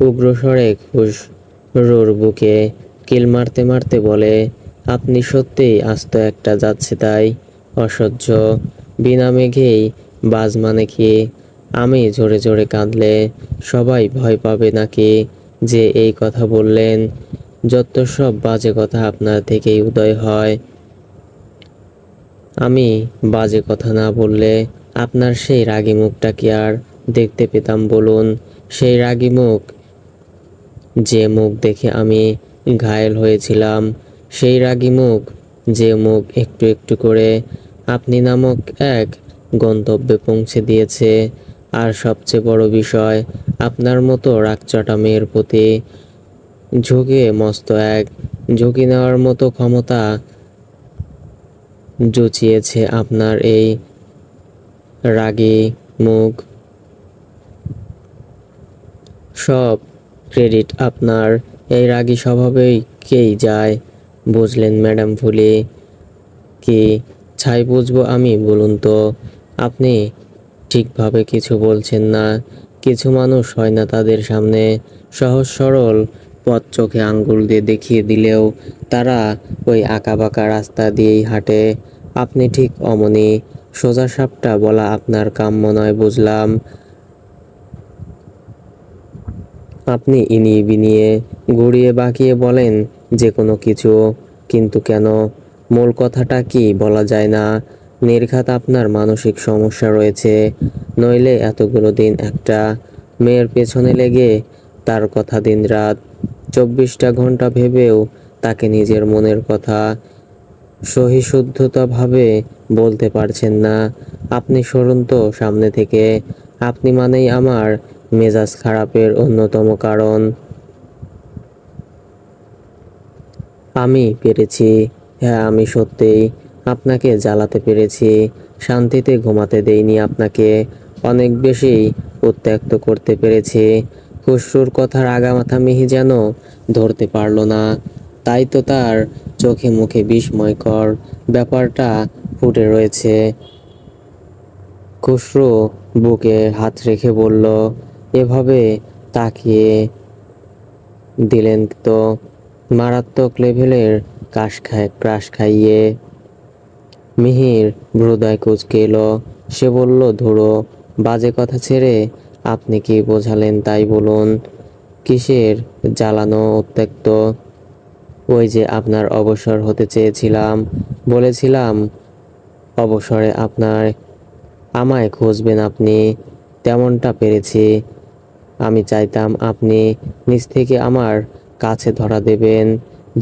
উগ্র স্বরে খুশরুর বুকে কিল মারতে মারতে বলে, আপনি সত্যিই আস্ত একটা যাচ্ছে তাই। অসহ্য। বিনা মেঘেই বাজ মানে কি? আমি জোরে জোরে কাঁদলে সবাই ভয় পাবে নাকি যে এই কথা বললেন? যত সব বাজে কথা আপনার থেকেই উদয় হয়। আমি বাজে কথা না বললে আপনার সেই রাগী মুখটা কি আর দেখতে পেতাম বলুন? সেই রাগী মুখ, যে মুখ দেখে আমি ঘায়েল হয়েছিলাম, সেই রাগী মুখ, যে মুখ একটু একটু করে আপনি নামক এক গন্তব্যে পৌঁছে দিয়েছে। আর সবচেয়ে বড় বিষয়, আপনার মতো রাগচটা মেয়ের প্রতি ঝুঁকি নেওয়ার মতো ক্ষমতা জুচিয়েছে আপনার এই রাগী মুখ। সব ক্রেডিট আপনার এই রাগী স্বভাবেই যায়। বুঝলেন ম্যাডাম ফুলি? কি ছাই বুঝবো আমি বলুন তো? আপনি ঠিকভাবে কিছু বলছেন না। কিছু মানুষ হয় না তাদের সামনে সহজ সরল পথ চোখে আঙ্গুল দিয়ে দেখিয়ে দিলেও তারা ওই আঁকাবাঁকা রাস্তা দিয়েই হাঁটে। আপনি ঠিক অমনি সোজা সাপটা বলা আপনার কাম্য নয় বুঝলাম। আপনি ইনিয়ে বিনিয়ে ঘুরিয়ে বাঁকিয়ে বলেন যে কোনো কিছু, কিন্তু কেন? মূল কথাটা কি বলা যায় না? নির্ঘাত আপনার মানসিক সমস্যা রয়েছে, নইলে এতগুলো দিন একটা মেয়ের পেছনে লেগে তার কথা দিনরাত 24টা ঘন্টা ভেবেও তাকে নিজের মনের কথা সহিশুদ্ধতাভাবে বলতে পারছেন না। আপনি সরুন তো সামনে থেকে। আপনি মানেই আমার মেজাজ খারাপের অন্যতম কারণ। আমি পেরেছি, হ্যাঁ আমি সত্যিই আপনাকে জ্বালাতে পেরেছি। শান্তিতে ঘুমাতে দেইনি আপনাকে, অনেক বেশি উত্ত্যক্ত করতে পেরেছি। খুশরুর কথার আগামাথা মিহি যেন ধরতে পারল না। তাই তো তার চোখে মুখে বিস্ময়কর ব্যাপারটা ফুটে রয়েছে। খুশরু বুকে হাত রেখে বলল, এভাবে তাকিয়ে দিলেন তো মারাত্মক লেভেলের ক্রাশ খাইয়ে। মিহির ভ্রুদয় কুঁচকে এলো। সে বলল, ধুরো, বাজে কথা ছেড়ে আপনি কি বোঝালেন তাই বলুন। কিসের জ্বালানো উত্ত্যক্ত? ওই যে আপনার অবসর হতে চেয়েছিলাম, বলেছিলাম অবসরে আমায় খুঁজবেন আপনি, তেমনটা পেরেছি। আমি চাইতাম আপনি নিজ থেকে আমার কাছে ধরা দেবেন,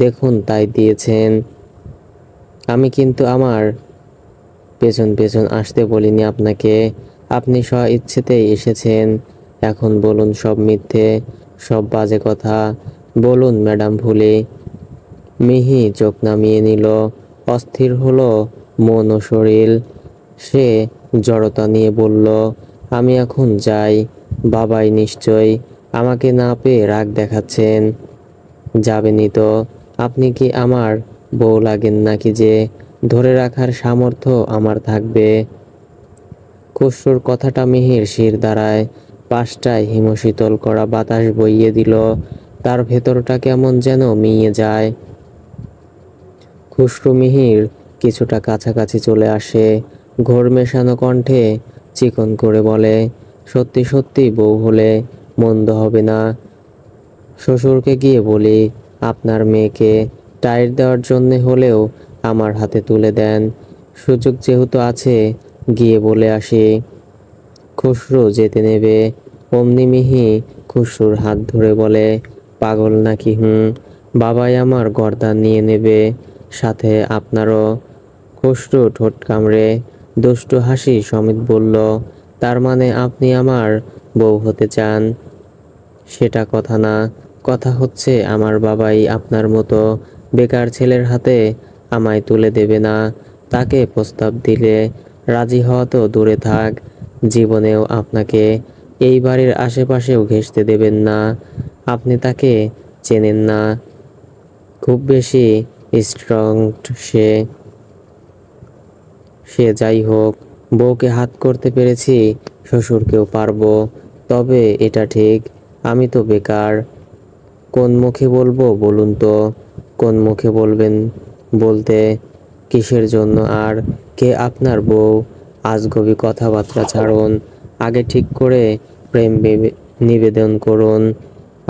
দেখুন তাই দিয়েছেন। আমি কিন্তু আমার পেছন পেছন আসতে বলিনি আপনাকে, আপনি স্ব ইচ্ছেতেই এসেছেন। এখন বলুন সব মিথ্যে, সব বাজে কথা বলুন ম্যাডাম ফুলি। মিহি চোখ নামিয়ে নিল, অস্থির হলো মন ও শরীর। সে জড়তা নিয়ে বলল, আমি এখন যাই। বাবাই নিশ্চয়ই আমাকে না পেয়ে রাগ দেখাচ্ছেন। যাবেনই তো? আপনি কি আমার বউ লাগেন নাকি যে ধরে রাখার সামর্থ্য আমার থাকবে? খুশরুর কথাটা মিহির শির দ্বারায় পাশটায় হিমশীতল করা বাতাস বইয়ে দিল। তার ভেতরটা কেমন যেন মিইয়ে যায়। খুশরু মিহির কিছুটা কাছাকাছি চলে আসে, ঘোর মেশানো কণ্ঠে চিকন করে বলে, সত্যি সত্যি বউ হলে মন্দ হবে না। শ্বশুরকে গিয়ে বলি আপনার মেয়েকে টাইট দেওয়ার জন্যে হলেও আমার হাতে তুলে দেন। সুযোগ যেহেতু আছে, গিয়ে বলে আসি। খুশরু যেতে নেবে, অমনি মিহি খুশরুর হাত ধরে বলে, পাগল নাকি? বাবাই আমার গর্দান নিয়ে নেবে, সাথে আপনারও। খুশরু ঠোঁট কামড়ে দুষ্টু হাসি সমেত বলল, তার মানে আপনি আমার বউ হতে চান? সেটা কথা না, কথা হচ্ছে আমার বাবাই আপনার মতো বেকার ছেলের হাতে আমায় তুলে দেবে না। তাকে প্রস্তাব দিলে রাজি হওয়া তো দূরে থাক, জীবনেও আপনাকে এই বাড়ির আশেপাশেও ঘেঁষতে দেবেন না। আপনি তাকে চেনেন না, খুব বেশি স্ট্রং সে। সে যাই হোক, বউকে হাত করতে পেরেছি, শ্বশুরকেও পারবো। তবে এটা ঠিক, আমি তো বেকার। কোন মুখে বলবো বলুন তো? কোন মুখে বলবেন? বলতে কিসের জন্য? আর কে আপনার বউ? আজগুবি কথাবার্তা ছাড়ুন, আগে ঠিক করে প্রেম নিবেদন করুন।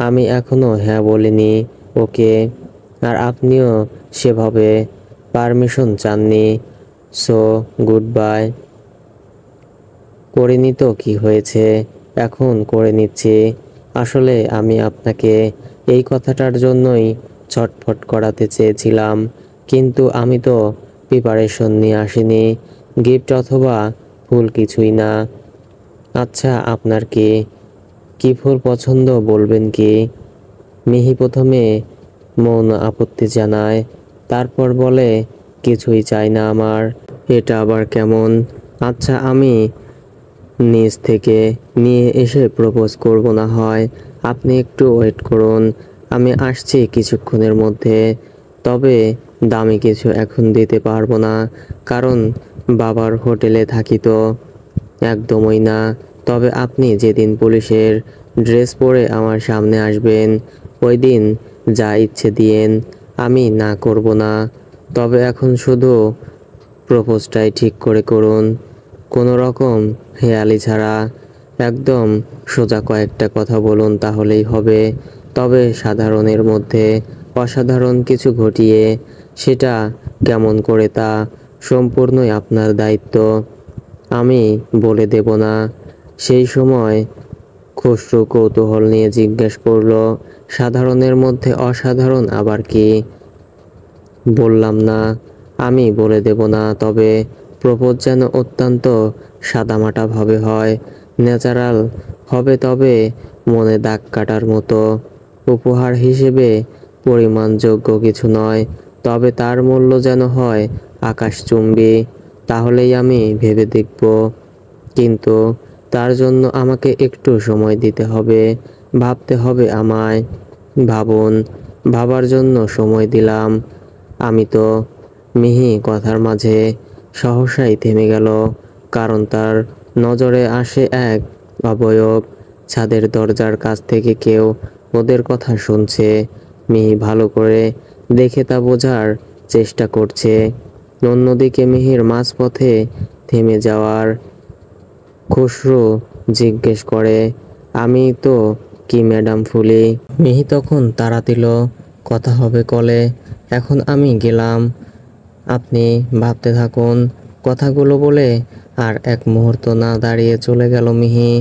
আমি এখনো হ্যাঁ বলিনি ওকে, আর আপনিও সেভাবে পারমিশন চাননি। So good bye. করিনি তো কি হয়েছে, এখন করে নিচ্ছি। আসলে আমি আপনাকে এই কথাটার জন্যই ছটফট করাতে চেয়েছিলাম, কিন্তু আমি তো প্রিপারেশন নিয়ে আসিনি। গিফট অথবা ফুল কিছুই না। আচ্ছা, আপনার কি কি ফুল পছন্দ বলবেন কি? মিহি প্রথমে মৌন আপত্তি জানায়, তারপর বলে, কিছুই চাই না আমার। এটা আবার কেমন? আচ্ছা, আমি নিজ থেকে নিয়ে এসে প্রপোজ করব না হয়। আপনি একটু ওয়েট করুন, আমি আসছি কিছুক্ষণের মধ্যে। তবে দামি কিছু এখন দিতে পারবো না, কারণ বাবার হোটেলে থাকি তো। একদমই না। তবে আপনি যেদিন পুলিশের ড্রেস পরে আমার সামনে আসবেন, ওই দিন যা ইচ্ছে দিয়েন, আমি না করব না। তবে এখন শুধু প্রপোজটাই ঠিক করে করুন, কোনো রকম হেয়ালি ছাড়া। একদম সোজা কয়েকটা কথা বলুন, তাহলেই হবে। তবে সাধারণের মধ্যে অসাধারণ কিছু ঘটিয়ে সেটা কেমন করে তা সম্পূর্ণই আপনার দায়িত্ব, আমি বলে দেব না। সেই সময় খসরু কৌতূহল নিয়ে জিজ্ঞেস করলো, সাধারণের মধ্যে অসাধারণ আবার কি? বললাম না আমি বলে দেব না, তবে প্রপোজ যেন অত্যন্ত সাদামাটা ভাবে হয়, ন্যাচারাল হবে, তবে মনে দাগ কাটার মতো। উপহার হিসেবে পরিমাণযোগ্য কিছু নয়, তবে তার মূল্য যেন হয় আকাশচুম্বী। তাহলেই আমি ভেবে দেখব, কিন্তু তার জন্য আমাকে একটু সময় দিতে হবে, ভাবতে হবে আমায়। ভাবুন। ভাবার জন্য সময় দিলাম আমি তো। মিহি কথার মাঝে সহসাই থেমে গেল, কারণ তার নজরে আসে এক অবয়ব। ছাদের দরজার কাছ থেকে কেউ ওদের কথা শুনছে। মিহি ভালো করে দেখে তা বোঝার চেষ্টা করছে। অন্যদিকে মিহির মাঝপথে থেমে যাওয়ার খসরু জিজ্ঞেস করে, আমি তো কি ম্যাডাম ফুলি? মিহি তখন তাড়া দিল, কথা হবে কলে, এখন আমি গেলাম, আপনি ভাবতে থাকুন কথাগুলো বলে আর এক মুহূর্ত না দাঁড়িয়ে চলে গেল মিহি।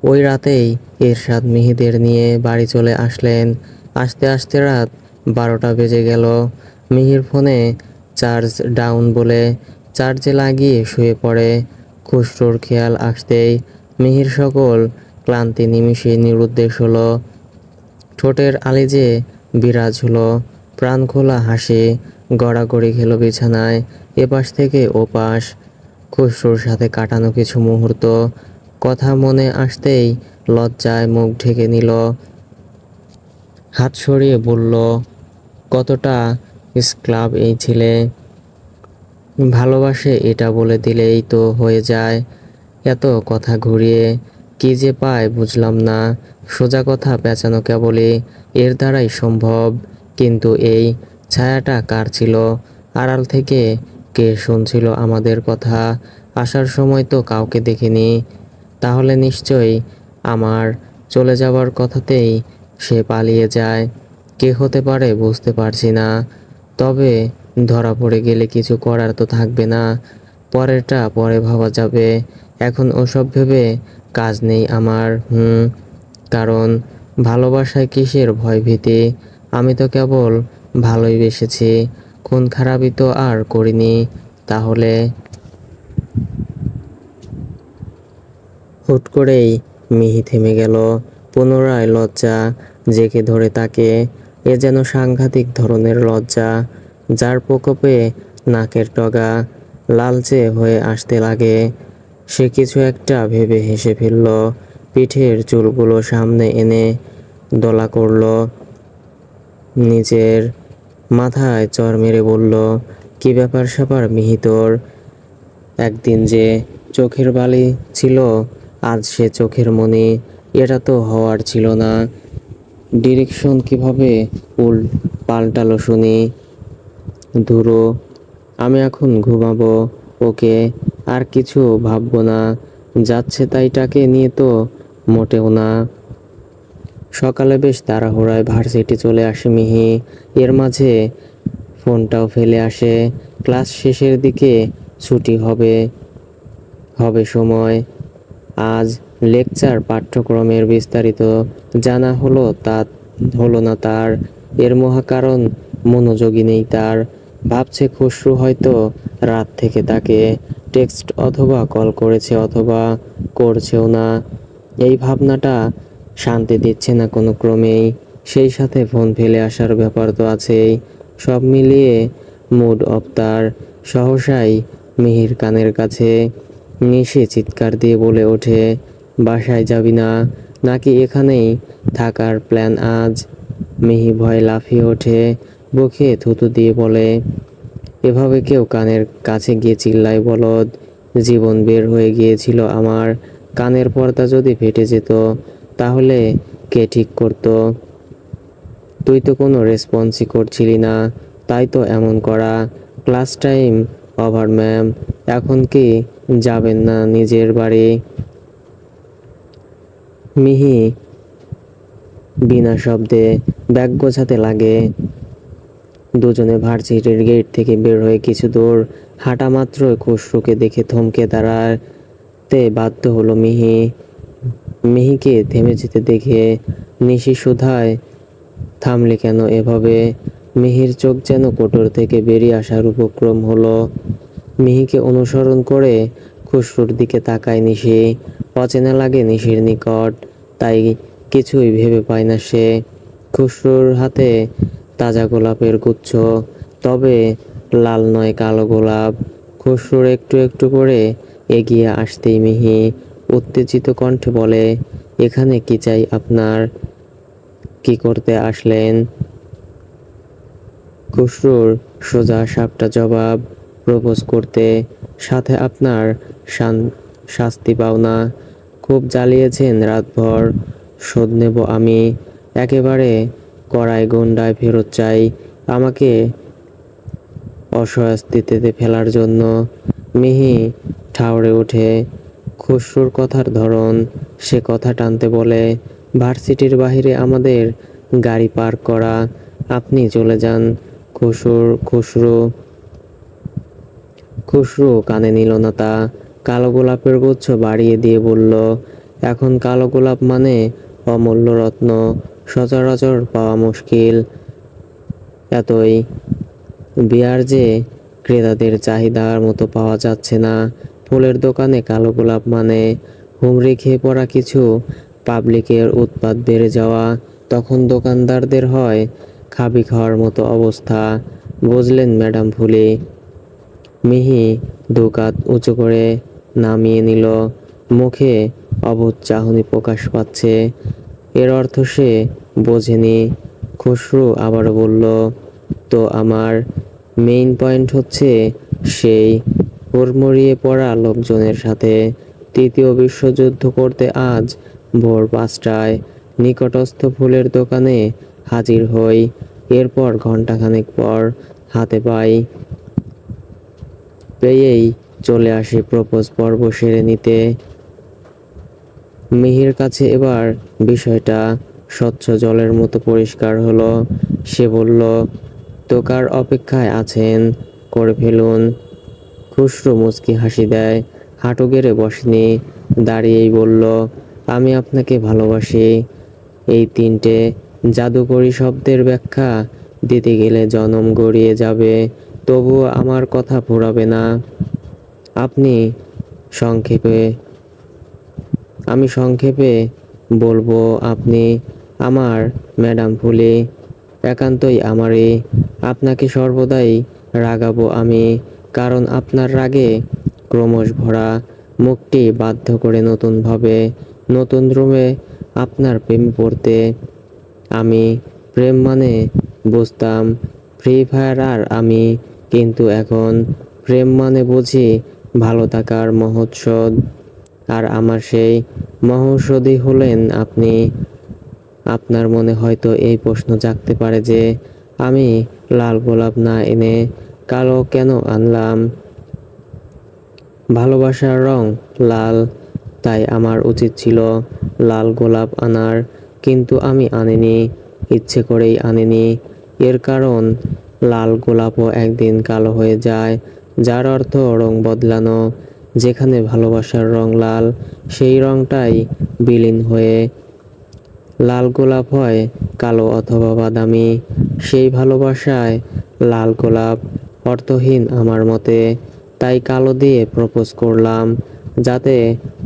ওই রাতেই এরশাদ মিহিদের নিয়ে বাড়ি চলে আসলেন। আস্তে আস্তে রাত 12টা বেজে গেল। মিহির ফোনে চার্জ ডাউন বলে চার্জে লাগিয়ে শুয়ে পড়ে। খসরুর খেয়াল আসতেই মিহির সকল ক্লান্তি নিমিষে নিরুদ্দেশ হলো। ঠোঁটের আলিজে বিরাজ হলো প্রাণ খোলা হাসি। গড়াগড়ি খেলো বিছানায় এপাশ থেকে ওপাশ। খসরুর সাথে কাটানো কিছু মুহূর্ত কথা মনে আসতেই লজ্জায় মুখ ঢেকে নিল। হাত সরিয়ে বলল, কতটা স্ক্লাব এই ছেলে, ভালোবাসে এটা বলে দিলেই তো হয়ে যায়। এত কথা ঘুরিয়ে কি যে পায় বুঝলাম না। সোজা কথা পেঁচানো কেবলই এর দ্বারাই সম্ভব। কিন্তু এই ছায়াটা কার ছিল? আড়াল থেকে কে শুনছিল আমাদের কথা? আসার সময় তো কাউকে দেখিনি। তাহলে নিশ্চয়ই আমার চলে যাবার কথাতেই সে পালিয়ে যায়। কে হতে পারে বুঝতে পারছি না। তবে ধরা পড়ে গেলে কিছু করার তো থাকবে না। পরেরটা পরে ভাবা যাবে, এখন ওসব ভেবে কাজ নেই আমার। কারণ ভালোবাসায় কিসের ভয় ভীতি? আমি তো কেবল ভালোই বেসেছি, খুন খারাপই তো আর করিনি। তাহলে হুট করেই মিহি থেমে গেল। পুনরায় লজ্জা জেগে ধরে তাকে। এ যেন সাংঘাতিক ধরনের লজ্জা, যার প্রকোপে নাকের ডগা লালচে হয়ে আসতে লাগে। সে কিছু একটা ভেবে হেসে ফেলল, পিঠের চুলগুলো সামনে এনে দোলা করল, নিজের মাথায় চড় মেরে বলল, কি ব্যাপার স্যাপার মিহি তোর? একদিন যে চোখের বালি ছিল, আজ সে চোখের মণি। এটা তো হওয়ার ছিল না। ডিরেকশন কিভাবে পাল্টালো শুনি? ধুরো, আমি এখন ঘুমাবো। ওকে, আর কিছু ভাববো না। যাচ্ছে তাইটাকে নিয়ে তো মোটেও না। সকালে বেশ তাড়াহুড়ায় ভার্সিটি চলে আসে মিহি। এর মাঝে ফোনটাও ফেলে আসে। ক্লাস শেষের দিকে ছুটি হবে হবে সময়। আজ লেকচার পাঠ্যক্রমের বিস্তারিত জানা হলো না তার। এর মহা কারণ মনোযোগী নেই তার। ভাবছে খসরু হয়তো রাত থেকে তাকে টেক্সট অথবা কল করেছে, অথবা করছেও না। এই ভাবনাটা শান্তি দিচ্ছে না কোনো ক্রমেই। সেই সাথে ফোন ফেলে আসার ব্যাপার তো আছেই। সব মিলিয়ে মুড অফ তার। সহসাই মিহির কানের কাছে নিশি চিৎকার দিয়ে বলে ওঠে, বাসায় যাবি না নাকি এখানেই থাকার প্ল্যান আজ? মিহি ভয় লাফিয়ে ওঠে, বুকে থুতু দিয়ে বলে, এভাবে কেউ কানের কাছে গিয়ে চিল্লায় বলদ? জীবন বের হয়ে গিয়েছিল আমার। কানের পর্দা যদি ফেটে যেত তাহলে কে ঠিক করতো? তুই তো কোনো রেসপন্সই করছিলি না, তাই তো এমন করা। ক্লাস টাইম ওভার ম্যাম, এখন কি যাবেন না নিজের বাড়ি? মিহি বিনা শব্দে ব্যাগ গোছাতে লাগে। দুজনে ভার্সিটির গেট থেকে বের হয়ে কিছু দূর হাঁটা মাত্রই খসরুকে দেখে থমকে দাঁড়াতে বাধ্য হলো মিহি। মিহিকে থেমে যেতে দেখে নিশি শুধায়, থামলি কেন এভাবে? মিহির চোখ যেন কোটর থেকে বেরিয়ে আসার উপক্রম হলো। মিহিকে অনুসরণ করে খসরুর দিকে তাকায় নিশি। অচেনা লাগে নিশির নিকট, তাই কিছুই ভেবে পায় না সে। খসরুর হাতে তাজা গোলাপের গুচ্ছ, তবে লাল নয়, কালো গোলাপ। খসরুর একটু একটু করে এগিয়ে আসতেই মিহি উত্তেজিত কণ্ঠে বলে, এখানে কি চাই আপনার? কি করতে আসলেন? খসরুর সোজা সাপটা জবাব, প্রপোজ করতে। সাথে আপনার শাস্তি পাও না। খুব জ্বালিয়েছেন রাতভর, শোধ নেব আমি। একেবারে কড়াই গন্ডায় ফেরত চাই আমাকে অস্বস্তিতে ফেলার জন্য। মিহি ঠাউরে ওঠে। খসরুর কথার ধরন, সে কথা টানতে বলে, ভার্সিটির বাহিরে আমাদের গাড়ি পার্ক করা, আপনি চলে যান। খসরু খসরু কানে নিল না তা। কালো গোলাপের গুচ্ছ বাড়িয়ে দিয়ে বলল, এখন কালো গোলাপ মানে অমূল্য রত্ন, সচরাচর পাওয়া মুশকিল। এতই বিয়ার যে ক্রেতাদের চাহিদার মতো পাওয়া যাচ্ছে না। ফুলের দোকানে কালো গোলাপ মানে হুমড়ি খেয়ে পড়া কিছু পাবলিকের উৎপাত বেড়ে যাওয়া। তখন দোকানদারদের হয় খাবি খাওয়ার মতো অবস্থা। বুঝলেন ম্যাডাম ফুলি? মিহি দু কাঁধ উঁচু করে নামিয়ে নিল। মুখে অবুঝ চাহনি প্রকাশ পাচ্ছে। এর অর্থ সে বোঝেনি। খসরু আবারও বলল, তো আমার মেইন পয়েন্ট হচ্ছে সেই হুড়মুড়িয়ে পড়া লোকজনের সাথে তৃতীয় বিশ্বযুদ্ধ করতে আজ ভোর 5টায় নিকটস্থ ফুলের দোকানে হাজির হই। এরপর ঘণ্টাখানেক পর হাতে পাই। পেয়েই চলে আসি প্রপোজ পর্ব সেরে নিতে। মিহির কাছে এবার বিষয়টা স্বচ্ছ জলের মতো পরিষ্কার হলো। সে বলল, তো কার অপেক্ষায় আছেন, করে ফেলুন। খসরু মুচকি হাসি দেয়, হাঁটু গেড়ে বসেনি, দাঁড়িয়েই বলল, আমি আপনাকে ভালোবাসি। এই 3টে জাদুকরী শব্দের ব্যাখ্যা দিতে গেলে জনম গড়িয়ে যাবে, তবুও আমার কথা ফুরাবে না। আপনি সংক্ষেপে আমি সংক্ষেপে বলবো আপনি আমার ম্যাডাম ফুলি, একান্তই আমারই। আপনাকে সর্বদাই রাগাবো আমি, কারণ আপনার রাগে ক্রমশ ভরা মুখটি বাধ্য করে নতুনভাবে নতুন রুমে আপনার প্রেমে পড়তে। আমি প্রেম মানে বুঝতাম ফ্রি ফায়ার আর আমি, কিন্তু এখন প্রেম মানে বুঝি ভালো থাকার মহৌষধ। আর আমার সেই মহৌষধই হলেন আপনি। আপনার মনে হয়তো এই প্রশ্ন জাগতে পারে যে আমি লাল গোলাপ না এনে কালো কেন আনলাম। ভালোবাসার রং লাল, তাই আমার উচিত ছিল লাল গোলাপ আনার, কিন্তু আমি আনিনি, ইচ্ছে করেই আনিনি। এর কারণ লাল গোলাপও একদিন কালো হয়ে যায়, যার অর্থ রং বদলানো। যেখানে ভালোবাসার রং লাল, সেই রংটাই বিলীন হয়ে লাল গোলাপ হয় কালো অথবা বাদামি। সেই ভালোবাসায় লাল গোলাপ অর্থহীন আমার মতে, তাই কালো দিয়ে প্রপোজ করলাম, যাতে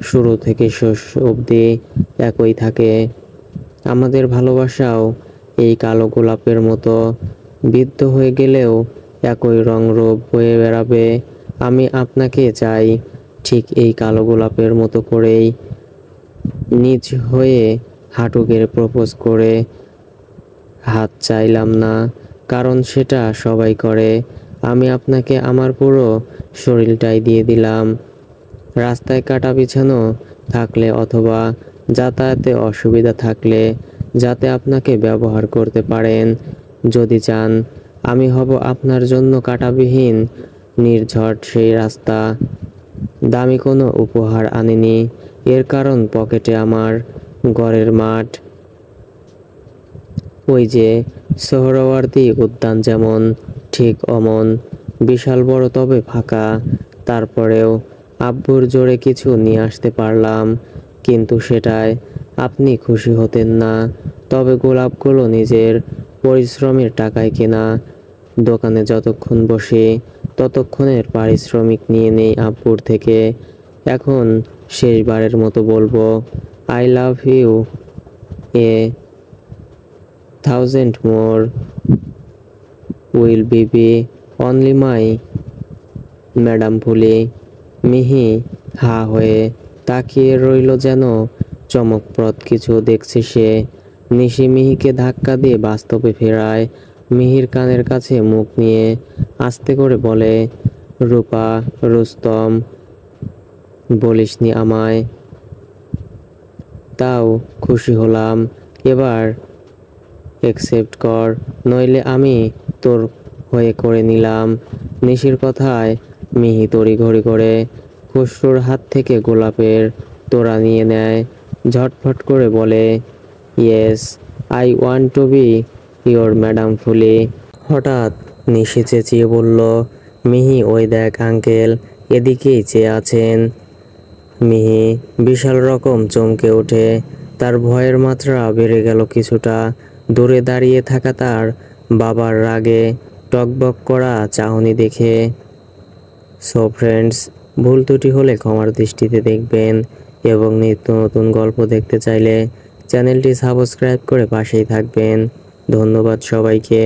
শুরু থেকে শেষ অবধি একই থাকে। আমাদের ভালোবাসাও এই কালো গোলাপের মতো, বিদ্ধ হয়ে গেলেও একই রং রূপ বয়ে বেড়াবে। আমি আপনাকে চাই ঠিক এই কালো গোলাপের মতো করেই, নিজ হয়ে হাঁটু গেড়ে প্রপোজ করে। হাত চাইলাম না, কারণ সেটা সবাই করে। আমি আপনাকে আমার পুরো শরীরটাই দিয়ে দিলাম। রাস্তায় কাটা বিছানো থাকলে অথবা যাতায়াতে অসুবিধা থাকলে, যাতে আপনাকে ব্যবহার করতে পারেন। যদি চান, আমি হব আপনার জন্য কাটাবিহীন নির্ঝর সেই রাস্তা। দামি কোনো উপহার আনিনি, এর কারণ পকেটে আমার ঘরের মাঠ। ওই যে সোহরাওয়ার্দী উদ্যান যেমন, ঠিক অমন বিশাল বড় তবে ফাঁকা। তারপরেও আব্বুর জোরে কিছু নিয়ে আসতে পারলাম, কিন্তু সেটায় আপনি খুশি হতেন না। তবে গোলাপগুলো নিজের পরিশ্রমের টাকায় কেনা। দোকানে যতক্ষণ বসে ততক্ষণের পারিশ্রমিক নিয়ে নেই আব্বুর থেকে। এখন শেষবারের মতো বলবো, I love you a thousand more will be only my madam Phuli. মিহি হা হয়ে তাকিয়ে রইল, যেন চমকপ্রদ কিছু দেখছে সে। নিশি মিহিকে ধাক্কা দিয়ে বাস্তবে ফেরায়, মিহির কানের কাছে মুখ নিয়ে আস্তে করে বলে, রূপা রুস্তম, বলিসনি আমায়? তাও খুশি হলাম। এবার একসেপ্ট কর, নইলে আমি তোর হয়ে করে নিলাম। নিশির কথায় মিহি তড়িঘড়ি করে খসরুর হাত থেকে গোলাপের তোড়া নিয়ে নেয়। ঝটফট করে বলে, yes, I want to be your madam Phuli. হঠাৎ নিশি চেঁচিয়ে বলল, মিহি ওই দেখ আঙ্কেল, এদিকেই চেয়ে আছেন। মিহি বিশাল রকম চমকে ওঠে, তার ভয়ের মাত্রা বেড়ে গেল কিছুটা। দূরে দাঁড়িয়ে থাকা তার বাবার রাগে টকবক করা চাহনি দেখে। সো ফ্রেন্ডস, ভুল ত্রুটি হলে ক্ষমার দৃষ্টিতে দেখবেন, এবং নিত্য নতুন গল্প দেখতে চাইলে চ্যানেলটি সাবস্ক্রাইব করে পাশেই থাকবেন। ধন্যবাদ সবাইকে।